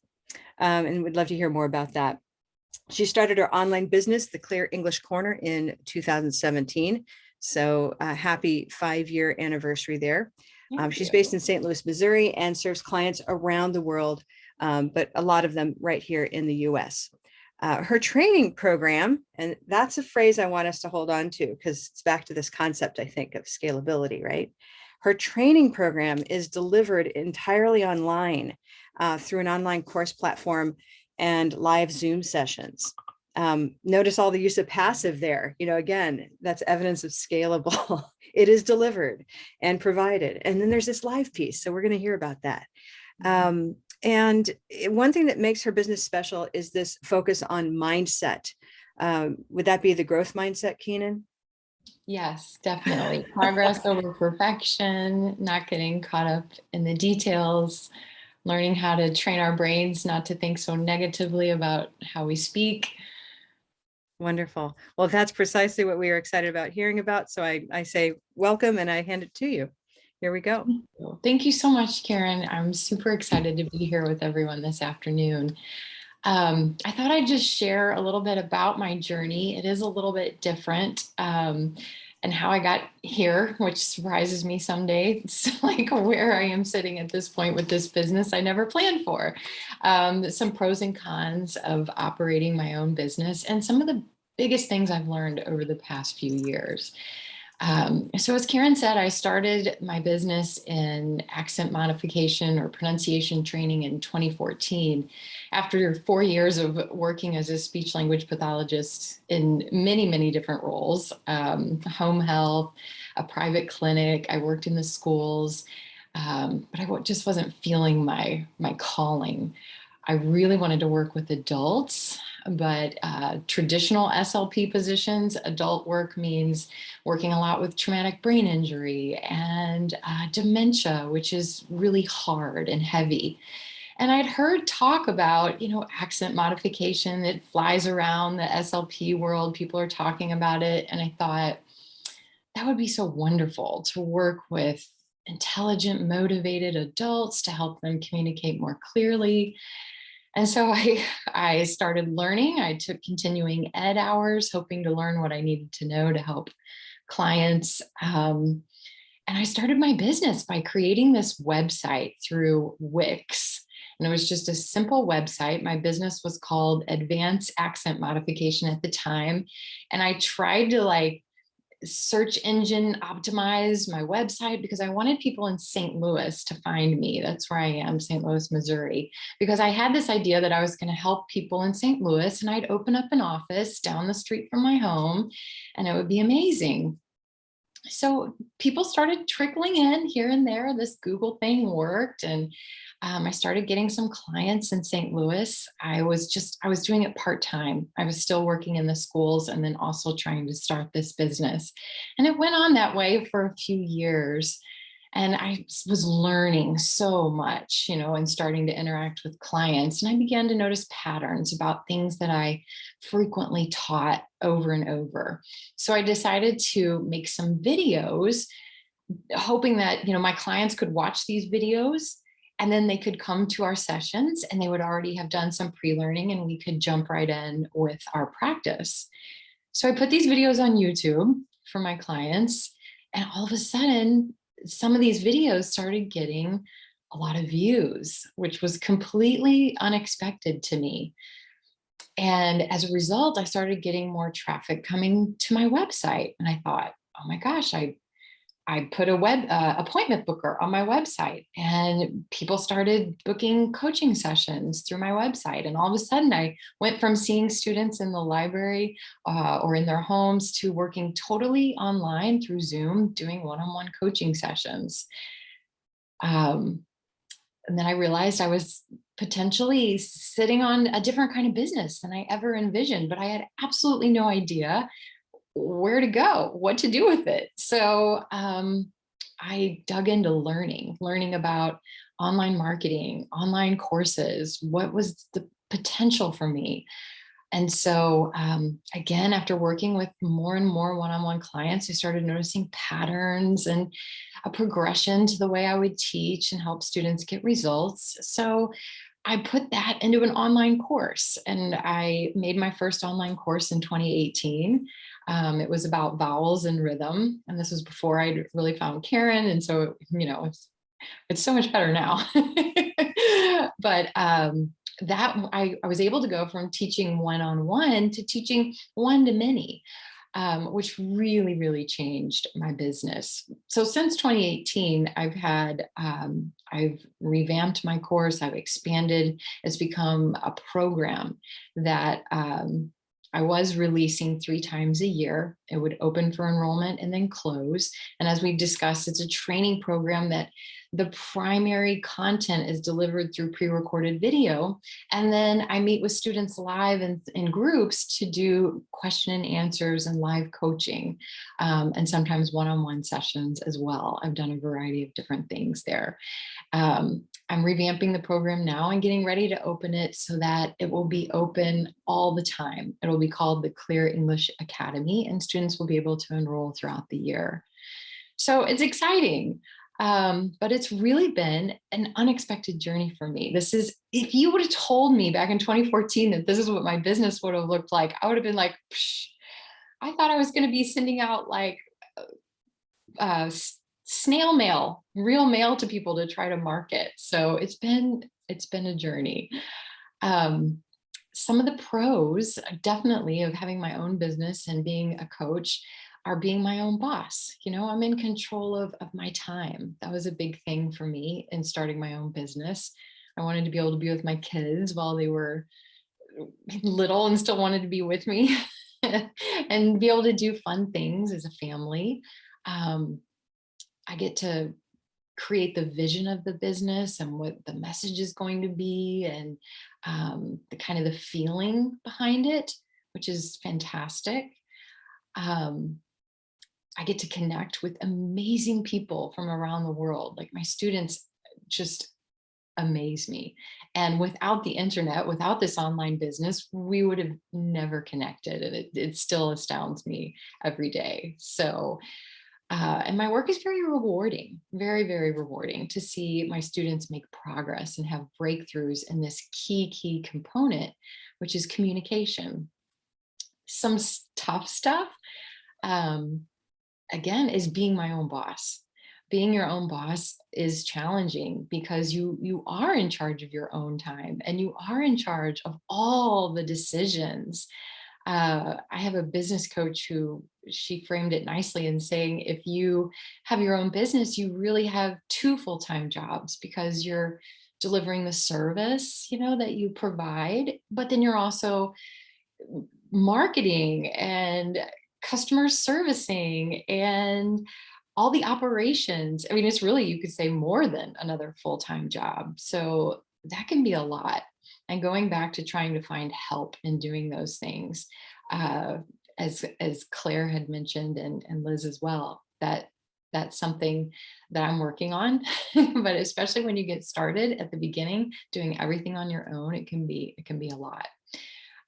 And we'd love to hear more about that. She started her online business, The Clear English Corner, in 2017. So happy 5-year anniversary there. She's based in St. Louis, Missouri, and serves clients around the world, but a lot of them right here in the US. Her training program, and that's a phrase I want us to hold on to because it's back to this concept, I think, of scalability, right? Her training program is delivered entirely online through an online course platform and live Zoom sessions. Notice all the use of passive there. Again, that's evidence of scalable. It is delivered and provided. And then there's this live piece. So we're going to hear about that. And one thing that makes her business special is this focus on mindset. Would that be the growth mindset, Keenan? Yes, definitely. Progress over perfection, not getting caught up in the details, learning how to train our brains not to think so negatively about how we speak. Wonderful. Well, that's precisely what we are excited about hearing about. So I say welcome and I hand it to you. Here we go. Thank you so much, Karen. I'm super excited to be here with everyone this afternoon. I thought I'd just share a little bit about my journey. It is a little bit different and how I got here, which surprises me someday. It's like where I am sitting at this point with this business I never planned for. Some pros and cons of operating my own business and some of the biggest things I've learned over the past few years. So as Karen said, I started my business in accent modification or pronunciation training in 2014 after 4 years of working as a speech language pathologist in many, many different roles, home health, a private clinic. I worked in the schools, but I just wasn't feeling my calling. I really wanted to work with adults, but traditional SLP positions, adult work means working a lot with traumatic brain injury and dementia, which is really hard and heavy. And I'd heard talk about, accent modification. It flies around the SLP world. People are talking about it. And I thought that would be so wonderful to work with intelligent, motivated adults to help them communicate more clearly. And so I started learning. I took continuing ed hours, hoping to learn what I needed to know to help clients. And I started my business by creating this website through Wix. And it was just a simple website. My business was called Advanced Accent Modification at the time. And I tried to search engine optimize my website because I wanted people in St. Louis to find me. That's where I am, St. Louis, Missouri, because I had this idea that I was going to help people in St. Louis and I'd open up an office down the street from my home and it would be amazing. So people started trickling in here and there. This Google thing worked and I started getting some clients in St. Louis. I was doing it part-time. I was still working in the schools and then also trying to start this business. And it went on that way for a few years. And I was learning so much, and starting to interact with clients. And I began to notice patterns about things that I frequently taught over and over. So I decided to make some videos hoping that, my clients could watch these videos and then they could come to our sessions and they would already have done some pre-learning and we could jump right in with our practice. So I put these videos on YouTube for my clients, and all of a sudden, some of these videos started getting a lot of views, which was completely unexpected to me. And as a result, I started getting more traffic coming to my website. And I thought, oh my gosh, I put a web appointment booker on my website, and people started booking coaching sessions through my website. And all of a sudden I went from seeing students in the library or in their homes to working totally online through Zoom, doing one-on-one coaching sessions. And then I realized I was potentially sitting on a different kind of business than I ever envisioned, but I had absolutely no idea where to go, what to do with it. So I dug into learning about online marketing, online courses, what was the potential for me. And so again, after working with more and more one-on-one clients, I started noticing patterns and a progression to the way I would teach and help students get results. So I put that into an online course, and I made my first online course in 2018. It was about vowels and rhythm. And this was before I really found Karen. And so, it's so much better now. But that I was able to go from teaching one-on-one to teaching one-to-many, which really, really changed my business. So since 2018, I've revamped my course. I've expanded. It's become a program that I was releasing 3 times a year. It would open for enrollment and then close. And as we discussed, it's a training program that the primary content is delivered through pre-recorded video. And then I meet with students live in groups to do question and answers and live coaching, and sometimes one-on-one sessions as well. I've done a variety of different things there. I'm revamping the program now and getting ready to open it so that it will be open all the time. It will be called the Clear English Academy, and students will be able to enroll throughout the year. So it's exciting, but it's really been an unexpected journey for me. If you would have told me back in 2014 that this is what my business would have looked like, I would have been like, psh, I thought I was going to be sending out like snail mail, real mail to people to try to market. So it's been a journey. Some of the pros definitely of having my own business and being a coach are being my own boss. I'm in control of my time. That was a big thing for me in starting my own business. I wanted to be able to be with my kids while they were little and still wanted to be with me and be able to do fun things as a family. I get to create the vision of the business and what the message is going to be, and the kind of the feeling behind it, which is fantastic. I get to connect with amazing people from around the world. Like my students just amaze me. And without the internet, without this online business, we would have never connected. And it still astounds me every day. So and my work is very rewarding, very, very rewarding to see my students make progress and have breakthroughs in this key component, which is communication. Some tough stuff, again, is being my own boss. Being your own boss is challenging because you are in charge of your own time and you are in charge of all the decisions. I have a business coach who she framed it nicely in saying, if you have your own business, you really have 2 full-time jobs because you're delivering the service, that you provide, but then you're also marketing and customer servicing and all the operations. I mean, it's really, you could say, more than another full-time job. So that can be a lot. And going back to trying to find help in doing those things, as Claire had mentioned, and Liz as well, that's something that I'm working on. But especially when you get started at the beginning, doing everything on your own, it can be a lot.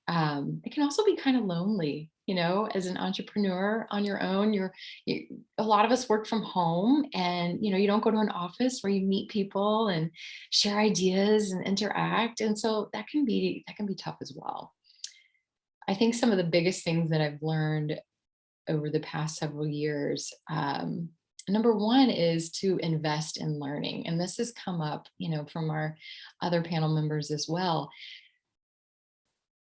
It can also be kind of lonely as an entrepreneur on your own. A lot of us work from home, and, you don't go to an office where you meet people and share ideas and interact. And so that can be tough as well. I think some of the biggest things that I've learned over the past several years, number one is to invest in learning. And this has come up, from our other panel members as well.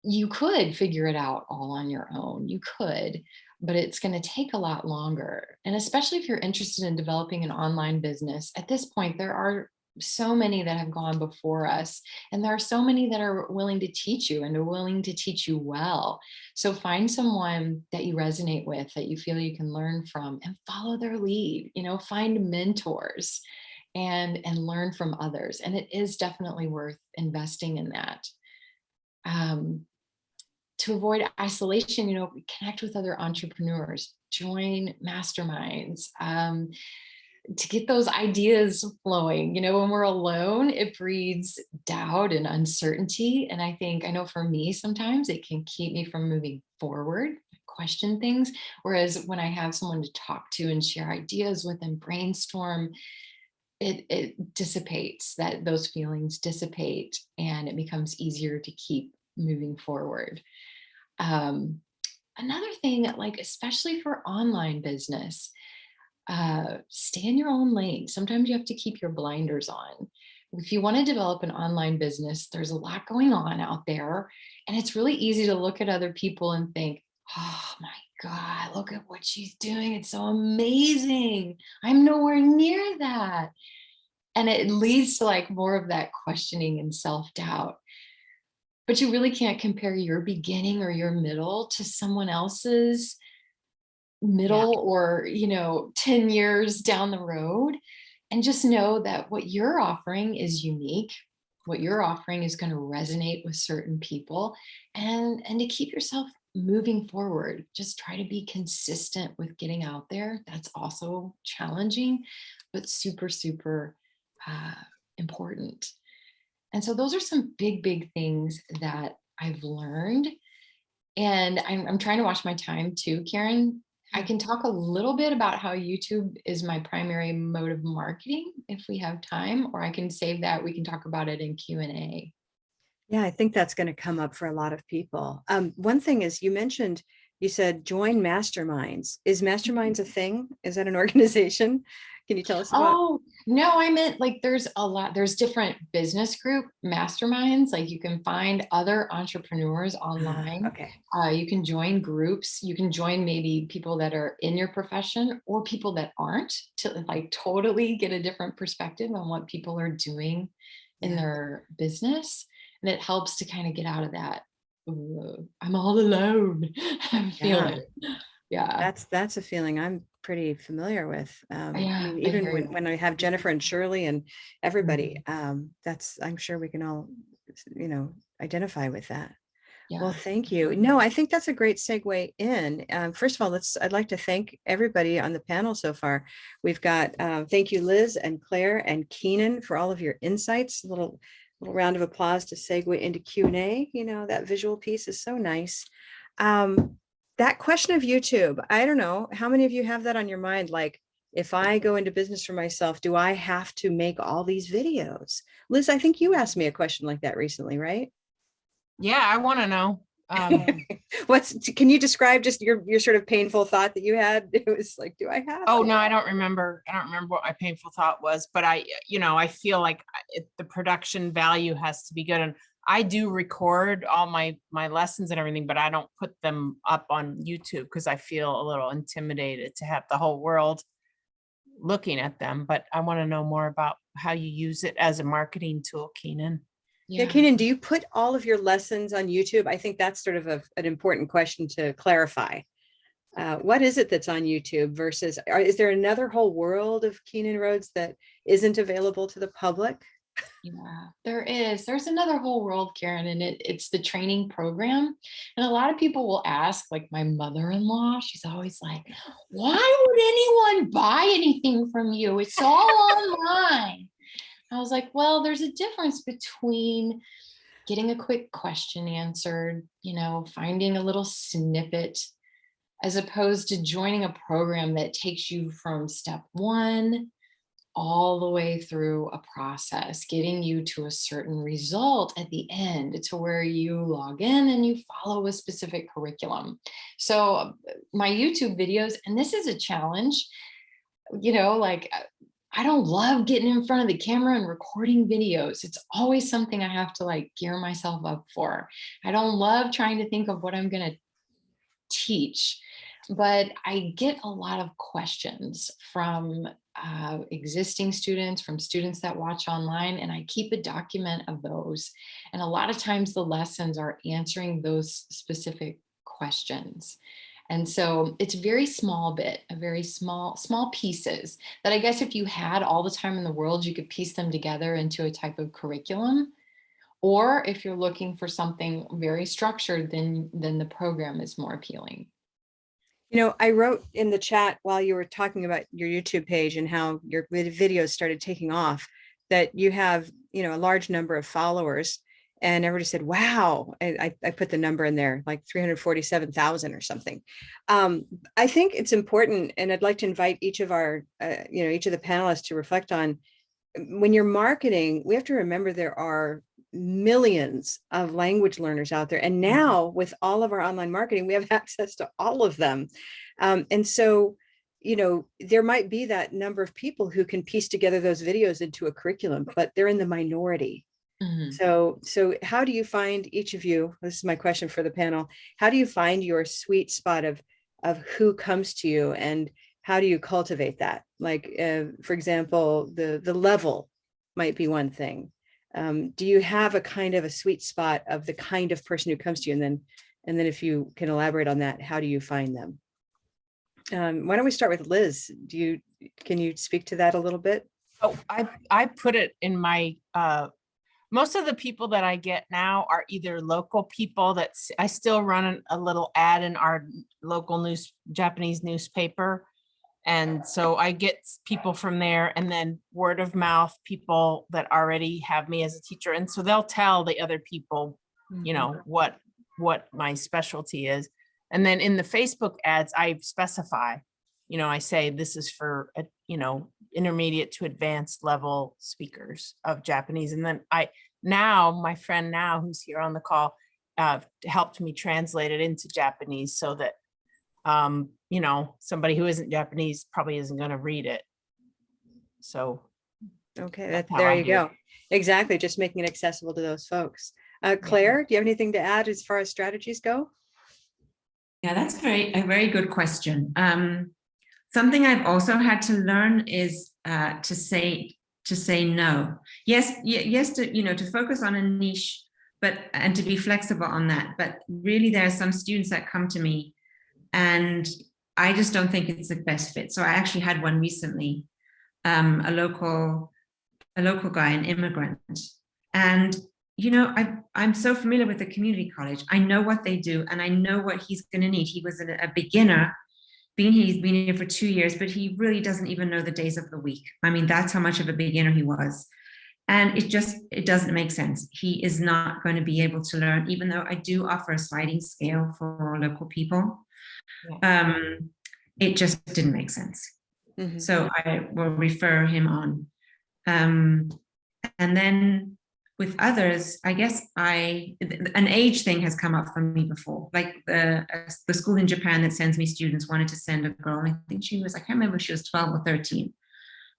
You could figure it out all on your own. You could, but it's going to take a lot longer. And especially if you're interested in developing an online business, at this point, there are so many that have gone before us, and there are so many that are willing to teach you and are willing to teach you well. So find someone that you resonate with, that you feel you can learn from, and follow their lead. Find mentors and learn from others. And it is definitely worth investing in that. To avoid isolation, connect with other entrepreneurs, join masterminds, to get those ideas flowing. When we're alone, it breeds doubt and uncertainty. And I know for me, sometimes it can keep me from moving forward, question things. Whereas when I have someone to talk to and share ideas with and brainstorm, it dissipates, those feelings dissipate, and it becomes easier to keep moving forward. Another thing, especially for online business, stay in your own lane. Sometimes you have to keep your blinders on. If you want to develop an online business, there's a lot going on out there, and it's really easy to look at other people and think, oh my God, look at what she's doing. It's so amazing. I'm nowhere near that. And it leads to more of that questioning and self-doubt. But you really can't compare your beginning or your middle to someone else's middle, or 10 years down the road. And just know that what you're offering is unique. What you're offering is going to resonate with certain people, and to keep yourself moving forward. Just try to be consistent with getting out there. That's also challenging, but super, super important. And so those are some big things that I've learned. And I'm trying to watch my time too, Karen. I can talk a little bit about how YouTube is my primary mode of marketing if we have time, or I can save that. We can talk about it in Q&A. Yeah, I think that's going to come up for a lot of people. One thing is, you said join masterminds. Is masterminds a thing? Is that an organization? Can you tell us about? Oh, no, I meant there's different business group masterminds. You can find other entrepreneurs online. Okay. You can join groups. You can join maybe people that are in your profession or people that aren't, to totally get a different perspective on what people are doing in their business. And it helps to kind of get out of that, I'm all alone feeling. Yeah. That's a feeling I'm pretty familiar with. Even when I have Jennifer and Shirley and everybody, I'm sure we can all, identify with that. Yeah. Well, thank you. No, I think that's a great segue in. First of all, I'd like to thank everybody on the panel so far. We've got, thank you, Liz and Claire and Keenan, for all of your insights. A little round of applause to segue into Q&A. That visual piece is so nice. That question of YouTube, I don't know, how many of you have that on your mind? If I go into business for myself, do I have to make all these videos? Liz, I think you asked me a question like that recently, right? Yeah, I want to know. Can you describe just your sort of painful thought that you had? It was do I have? Oh, no, I don't remember. I don't remember what my painful thought was, but I feel like the production value has to be good. And I do record all my lessons and everything, but I don't put them up on YouTube because I feel a little intimidated to have the whole world looking at them. But I want to know more about how you use it as a marketing tool, Keenan. Yeah, Keenan, do you put all of your lessons on YouTube? I think that's sort of an important question to clarify. What is it that's on YouTube versus, is there another whole world of Keenan Rhodes that isn't available to the public? Yeah, there is. There's another whole world, Karen, and it's the training program. And a lot of people will ask, my mother-in-law, she's always like, why would anyone buy anything from you? It's all online. I was like, well, there's a difference between getting a quick question answered, finding a little snippet as opposed to joining a program that takes you from step one all the way through a process, getting you to a certain result at the end, to where you log in and you follow a specific curriculum. So my YouTube videos, and this is a challenge, like I don't love getting in front of the camera and recording videos. It's always something I have to like gear myself up for. I don't love trying to think of what I'm going to teach, but I get a lot of questions from existing students, from students that watch online, and I keep a document of those. And a lot of times the lessons are answering those specific questions. And so it's very small pieces that I guess if you had all the time in the world, you could piece them together into a type of curriculum. Or if you're looking for something very structured, then the program is more appealing. I wrote in the chat while you were talking about your YouTube page and how your videos started taking off, that you have, a large number of followers, and everybody said, wow. I put the number in there, like 347,000 or something. I think it's important, and I'd like to invite each of our, each of the panelists to reflect on, when you're marketing, we have to remember there are millions of language learners out there. And now with all of our online marketing, we have access to all of them. And so, there might be that number of people who can piece together those videos into a curriculum, but they're in the minority. Mm-hmm. So how do you find, each of you, this is my question for the panel, how do you find your sweet spot of who comes to you, and how do you cultivate that? Like, for example, the level might be one thing. Do you have a kind of a sweet spot of the kind of person who comes to you? And then if you can elaborate on that, how do you find them? Why don't we start with Liz? Can you speak to that a little bit? Oh, I put it in my, most of the people that I get now are either local people that I still run a little ad in our local Japanese newspaper. And so I get people from there, and then word of mouth, people that already have me as a teacher. And so they'll tell the other people, what my specialty is. And then in the Facebook ads, I specify, I say this is for, intermediate to advanced level speakers of Japanese. And then my friend who's here on the call, helped me translate it into Japanese so that, somebody who isn't Japanese probably isn't going to read it. So. Okay, there you go. Exactly. Just making it accessible to those folks. Claire, do you have anything to add as far as strategies go? Yeah, that's a very good question. Something I've also had to learn is to say no. Yes, to focus on a niche, and to be flexible on that. But really, there are some students that come to me, and I just don't think it's the best fit. So I actually had one recently, a local guy, an immigrant, and I'm so familiar with the community college. I know what they do, and I know what he's going to need. He was a beginner. He's been here for 2 years, but he really doesn't even know the days of the week. I mean, that's how much of a beginner he was. And it doesn't make sense. He is not going to be able to learn, even though I do offer a sliding scale for local people. Yeah. It just didn't make sense. Mm-hmm. So I will refer him on. And then with others, I guess an age thing has come up for me before. Like the school in Japan that sends me students wanted to send a girl, and I think I can't remember if she was 12 or 13,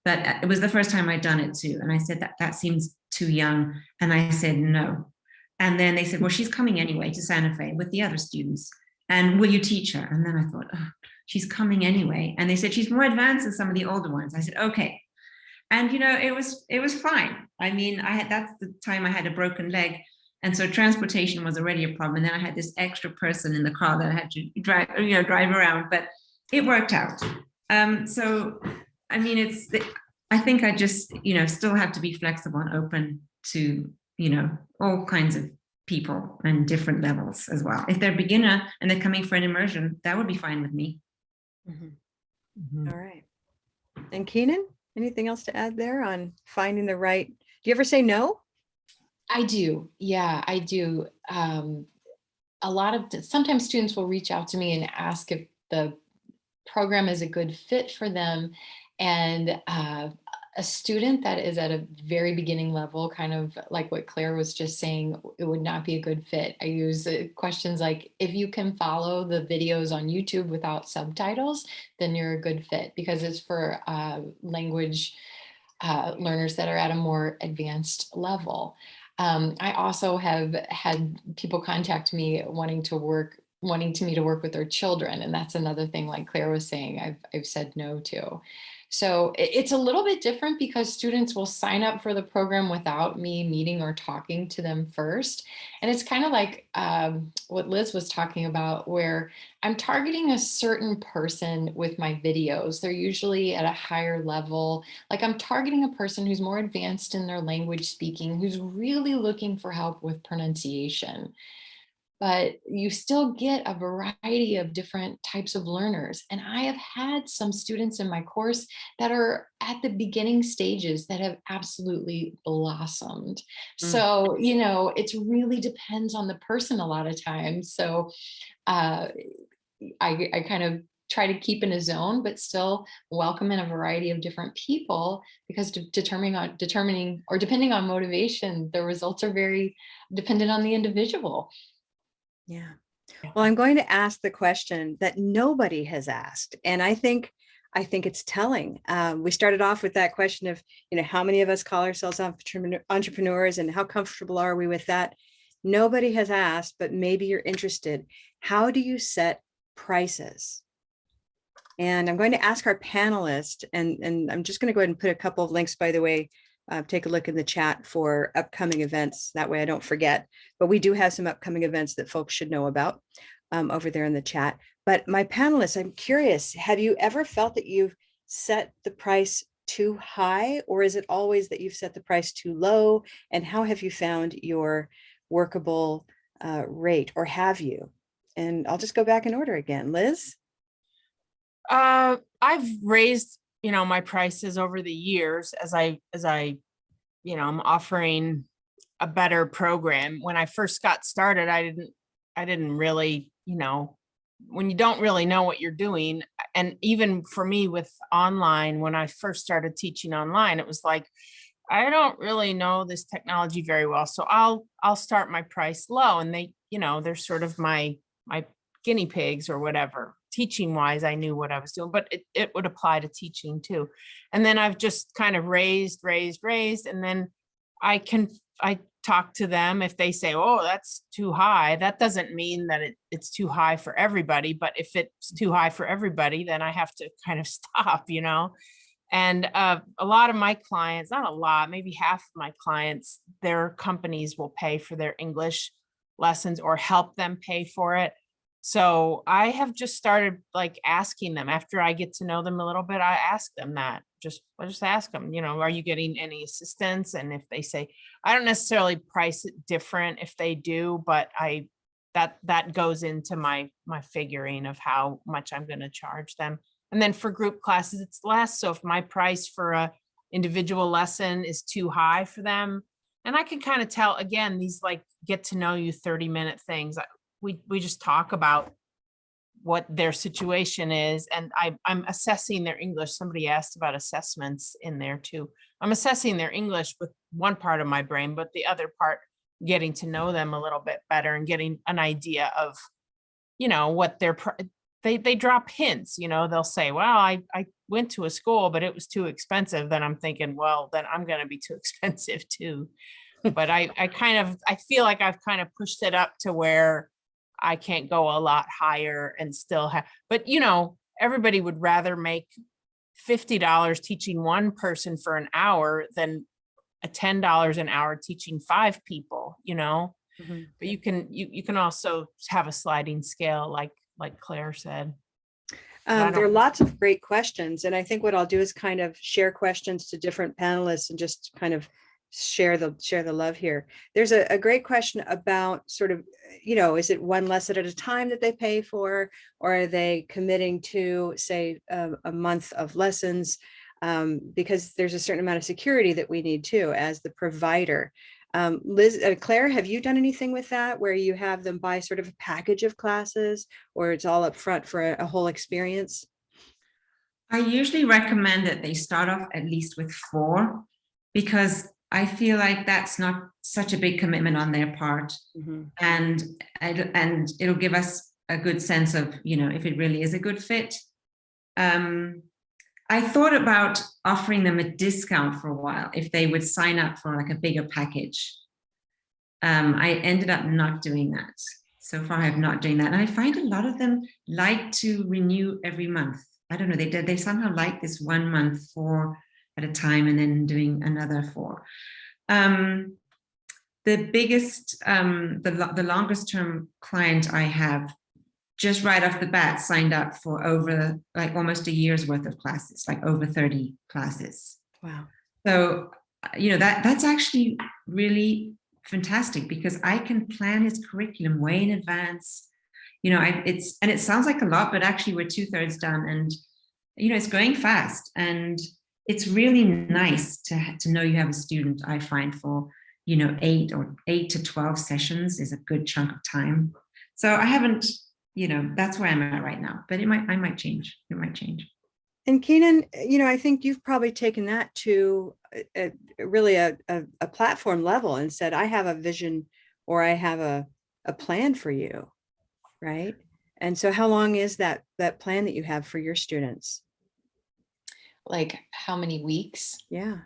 but it was the first time I'd done it too. And I said, that seems too young. And I said, no. And then they said, well, she's coming anyway to Santa Fe with the other students. And will you teach her? And then I thought, oh, she's coming anyway. And they said, she's more advanced than some of the older ones. I said, okay. And, it was fine. I mean, that's the time I had a broken leg. And so transportation was already a problem. And then I had this extra person in the car that I had to drive around, but it worked out. So, I mean, I think I just, still have to be flexible and open to, all kinds of people and different levels as well. If they're beginner and they're coming for an immersion, that would be fine with me. Mm-hmm. Mm-hmm. All right. And Keenan, anything else to add there on finding the right? Do you ever say no? I do. Yeah, I do. Sometimes students will reach out to me and ask the program is a good fit for them. And a student that is at a very beginning level, kind of like what Claire was just saying, it would not be a good fit. I use questions like, if you can follow the videos on YouTube without subtitles, then you're a good fit, because it's for language learners that are at a more advanced level. I also have had people contact me wanting me to work with their children. And that's another thing, like Claire was saying, I've said no to. So it's a little bit different, because students will sign up for the program without me meeting or talking to them first. And it's kind of like what Liz was talking about, where I'm targeting a certain person with my videos. They're usually at a higher level. Like, I'm targeting a person who's more advanced in their language speaking, who's really looking for help with pronunciation. But you still get a variety of different types of learners. And I have had some students in my course that are at the beginning stages that have absolutely blossomed. So, it really depends on the person a lot of times. So I kind of try to keep in a zone, but still welcome in a variety of different people, because depending on motivation, the results are very dependent on the individual. Yeah. Well, I'm going to ask the question that nobody has asked, and I think it's telling. We started off with that question of, how many of us call ourselves entrepreneurs, and how comfortable are we with that? Nobody has asked, but maybe you're interested. How do you set prices? And I'm going to ask our panelists, and I'm just going to go ahead and put a couple of links, by the way. Take a look in the chat for upcoming events. That way I don't forget. But we do have some upcoming events that folks should know about over there in the chat. But my panelists, I'm curious, have you ever felt that you've set the price too high, or is it always that you've set the price too low? And how have you found your workable rate, or have you? And I'll just go back in order again. Liz? I've raised my prices over the years as I, I'm offering a better program. When I first got started, I didn't really, when you don't really know what you're doing. And even for me with online, when I first started teaching online, it was like, I don't really know this technology very well. So I'll start my price low, and they're sort of my guinea pigs or whatever. Teaching wise, I knew what I was doing, but it would apply to teaching too. And then I've just kind of raised. And then I talk to them. If they say, oh, that's too high, that doesn't mean that it's too high for everybody. But if it's too high for everybody, then I have to kind of stop, And a lot of my clients, not a lot, maybe half of my clients, their companies will pay for their English lessons or help them pay for it. So I have just started like asking them after I get to know them a little bit. I ask them that. I just ask them, are you getting any assistance? And if they say, I don't necessarily price it different if they do, but that goes into my figuring of how much I'm going to charge them. And then for group classes, it's less. So if my price for a individual lesson is too high for them, and I can kind of tell, again, these like get to know you 30-minute things. We just talk about what their situation is, and I'm assessing their English. Somebody asked about assessments in there too. I'm assessing their English with one part of my brain, but the other part, getting to know them a little bit better and getting an idea of, what they drop hints. They'll say, well, I went to a school, but it was too expensive. Then I'm thinking, well, then I'm going to be too expensive too. But I feel like I've kind of pushed it up to where I can't go a lot higher and still have, but everybody would rather make $50 teaching one person for an hour than a $10 an hour teaching 5 people, Mm-hmm. But you can also have a sliding scale, like Claire said. There are lots of great questions, and I think what I'll do is kind of share questions to different panelists and just kind of share the love here. There's a great question about sort of, is it one lesson at a time that they pay for, or are they committing to, say, a month of lessons? Because there's a certain amount of security that we need too as the provider. Liz, Claire, have you done anything with that where you have them buy sort of a package of classes, or it's all up front for a whole experience? I usually recommend that they start off at least with 4, because I feel like that's not such a big commitment on their part. Mhm. And it'll give us a good sense of, if it really is a good fit. I thought about offering them a discount for a while if they would sign up for like a bigger package. I ended up not doing that. So far, I'm not doing that. And I find a lot of them like to renew every month. I don't know, they somehow like this 1 month 4 at a time and then doing another 4. The biggest, the longest term client I have just right off the bat signed up for over like almost a year's worth of classes, like over 30 classes. Wow. So, that's actually really fantastic, because I can plan his curriculum way in advance. It sounds like a lot, but actually we're 2/3 done, and it's going fast, and it's really nice to know you have a student. I find for 8 to 12 sessions is a good chunk of time. So I haven't, that's where I'm at right now, but I might change. It might change. And Keenan, I think you've probably taken that to really a platform level and said, I have a vision, or I have a plan for you, right? And so how long is that plan that you have for your students? Like how many weeks? Yeah.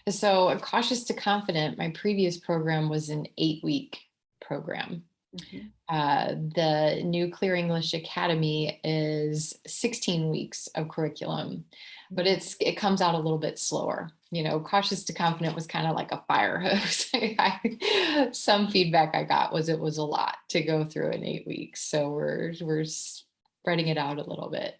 So Cautious to Confident, my previous program was an 8-week program. Mhm. The new Clear English Academy is 16 weeks of curriculum, but it comes out a little bit slower. Cautious to Confident was kind of like a fire hose. Some feedback I got was it was a lot to go through in 8 weeks. So we're spreading it out a little bit.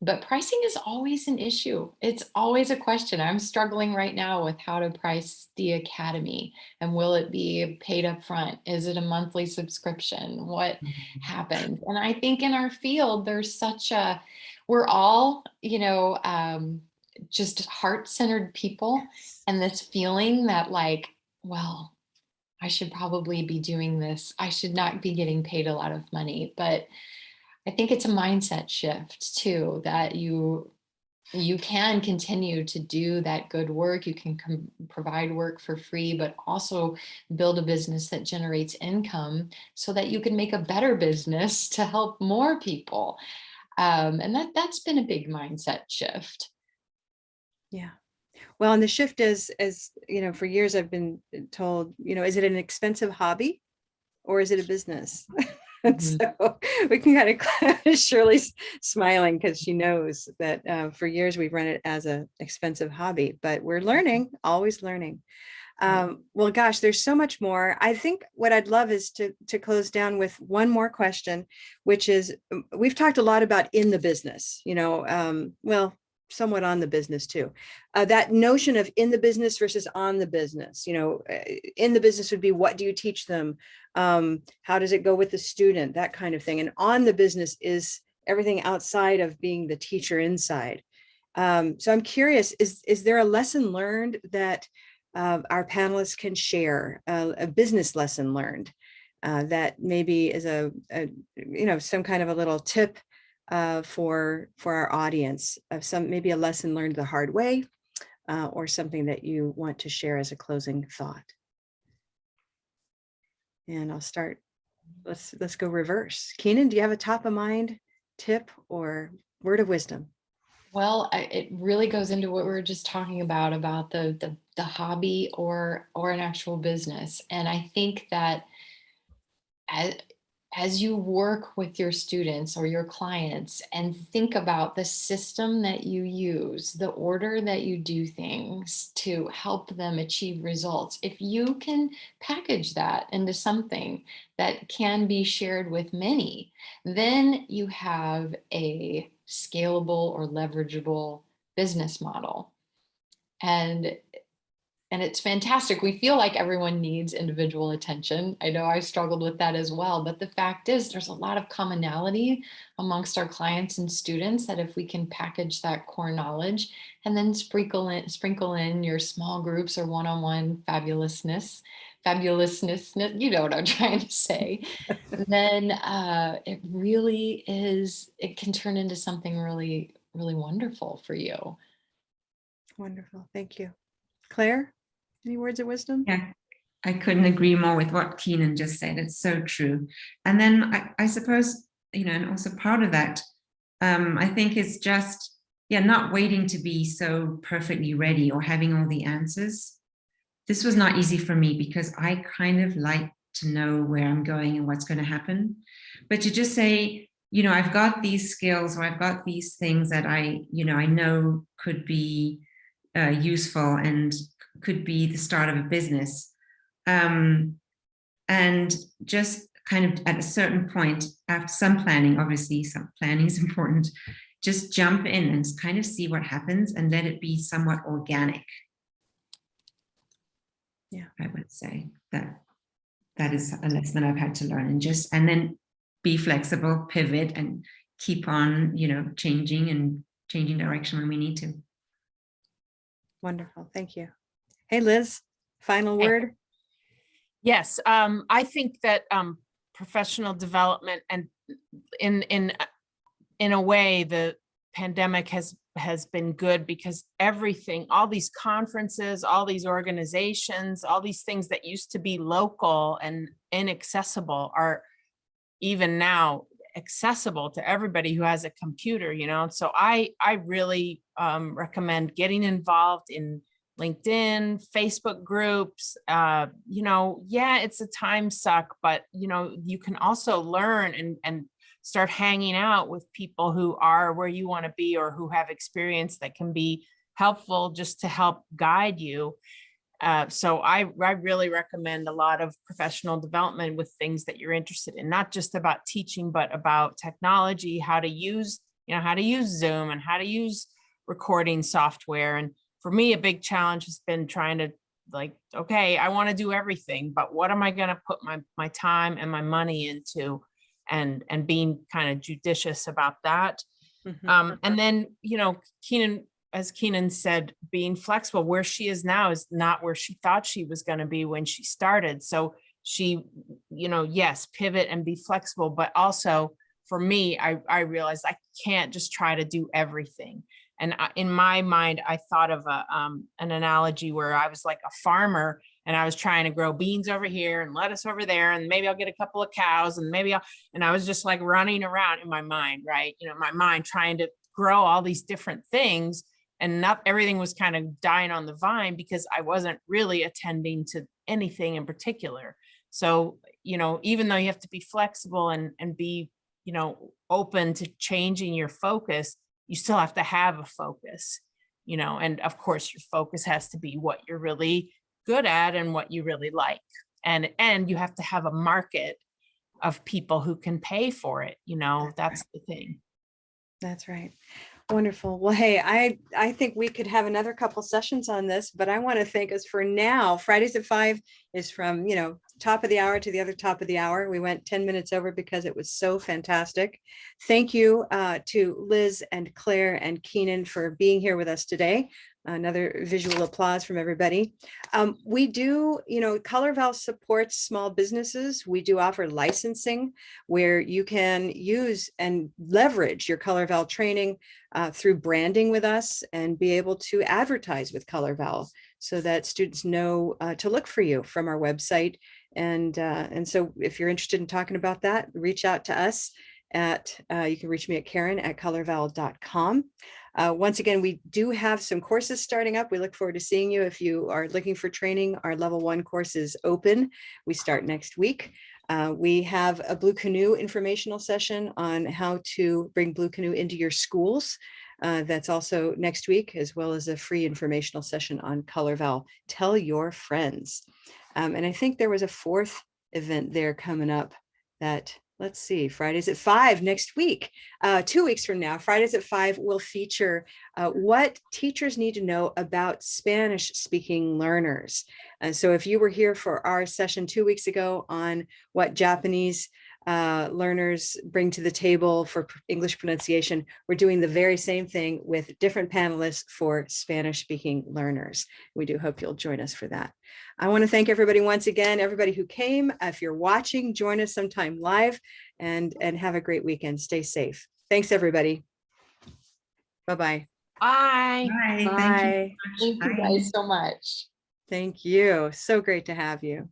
But pricing is always an issue. It's always a question. I'm struggling right now with how to price the academy, and will it be paid up front? Is it a monthly subscription? What happens? And I think in our field, there's we're all, just heart-centered people. And this feeling that like, well, I should probably be doing this. I should not be getting paid a lot of money, but I think it's a mindset shift too, that you can continue to do that good work. You can provide work for free, but also build a business that generates income so that you can make a better business to help more people. And that's been a big mindset shift. Yeah. Well, and the shift is, as for years I've been told, is it an expensive hobby or is it a business? And so we can kind of, Shirley's smiling because she knows that for years we've run it as an expensive hobby, but we're learning, always learning. Well, gosh, there's so much more. I think what I'd love is to close down with one more question, which is, we've talked a lot about in the business, well, somewhat on the business too. That notion of in the business versus on the business, in the business would be, what do you teach them? How does it go with the student? That kind of thing. And on the business is everything outside of being the teacher inside. So I'm curious, is there a lesson learned that our panelists can share, a business lesson learned that maybe is some kind of a little tip for our audience, of maybe a lesson learned the hard way, or something that you want to share as a closing thought? And I'll start. Let's go reverse. Keenan, do you have a top of mind tip or word of wisdom? Well, it really goes into what we were just talking about the hobby or an actual business. And I think that as you work with your students or your clients and think about the system that you use, the order that you do things to help them achieve results, if you can package that into something that can be shared with many, then you have a scalable or leverageable business model. And And it's fantastic. We feel like everyone needs individual attention. I know I struggled with that as well, but the fact is there's a lot of commonality amongst our clients and students that if we can package that core knowledge and then sprinkle in your small groups or one-on-one fabulousness, you know what I'm trying to say, then it really is, it can turn into something really, really wonderful for you. Wonderful. Thank you. Claire, any words of wisdom? Yeah, I couldn't agree more with what Keenan just said. It's so true. And then I suppose, and also part of that, I think is just, not waiting to be so perfectly ready or having all the answers. This was not easy for me because I kind of like to know where I'm going and what's going to happen. But to just say, I've got these skills or I've got these things that I know could be useful and could be the start of a business. And just kind of at a certain point, after some planning, obviously some planning is important, just jump in and kind of see what happens and let it be somewhat organic. Yeah, I would say that is a lesson I've had to learn, and then be flexible, pivot, and keep on, changing direction when we need to. wonderful. Thank you. Hey, Liz, final word. Yes, I think that professional development and in a way, the pandemic has been good because everything, all these conferences, all these organizations, all these things that used to be local and inaccessible are even now accessible to everybody who has a computer, So I really recommend getting involved in LinkedIn, Facebook groups. It's a time suck, but you can also learn and start hanging out with people who are where you want to be or who have experience that can be helpful just to help guide you. So I really recommend a lot of professional development with things that you're interested in, not just about teaching, but about technology, how to use Zoom and how to use recording software. And for me, a big challenge has been trying to okay, I want to do everything, but what am I going to put my time and my money into, and being kind of judicious about that. Mm-hmm. And then, as Keenan said, being flexible. Where she is now is not where she thought she was going to be when she started. So she, yes, pivot and be flexible, but also for me, I realized I can't just try to do everything. And in my mind, I thought of an analogy where I was like a farmer and I was trying to grow beans over here and lettuce over there, and maybe I'll get a couple of cows and and I was just like running around in my mind, right? My mind trying to grow all these different things, and not everything was kind of dying on the vine because I wasn't really attending to anything in particular. So, even though you have to be flexible and be, open to changing your focus, you still have to have a focus, and of course your focus has to be what you're really good at and what you really like. And you have to have a market of people who can pay for it. That's the thing. That's right. Wonderful. Well, hey, I think we could have another couple sessions on this, but I want to thank us for now. Fridays at 5 is from, top of the hour to the other top of the hour. We went 10 minutes over because it was so fantastic. Thank you to Liz and Claire and Keenan for being here with us today. Another visual applause from everybody. We do, Color Vowel supports small businesses. We do offer licensing where you can use and leverage your Color Vowel training through branding with us and be able to advertise with Color Vowel so that students know to look for you from our website. And so if you're interested in talking about that, reach out to us you can reach me at Karen@colorvowel.com. Once again, we do have some courses starting up. We look forward to seeing you. If you are looking for training, our level 1 course is open. We start next week. We have a Blue Canoe informational session on how to bring Blue Canoe into your schools. That's also next week, as well as a free informational session on Color Vowel. Tell your friends. And I think there was a 4th event there coming up that let's see, Fridays at 5 next week, 2 weeks from now, Fridays at 5 will feature what teachers need to know about Spanish speaking learners. And so if you were here for our session 2 weeks ago on what Japanese learners bring to the table for English pronunciation, we're doing the very same thing with different panelists for Spanish speaking learners. We do hope you'll join us for that. I want to thank everybody once again, everybody who came. If you're watching, join us sometime live, and have a great weekend. Stay safe. Thanks, everybody. Bye-bye. Bye. Bye. Thank you. Bye. Thank you Bye. guys so much. Thank you. So great to have you.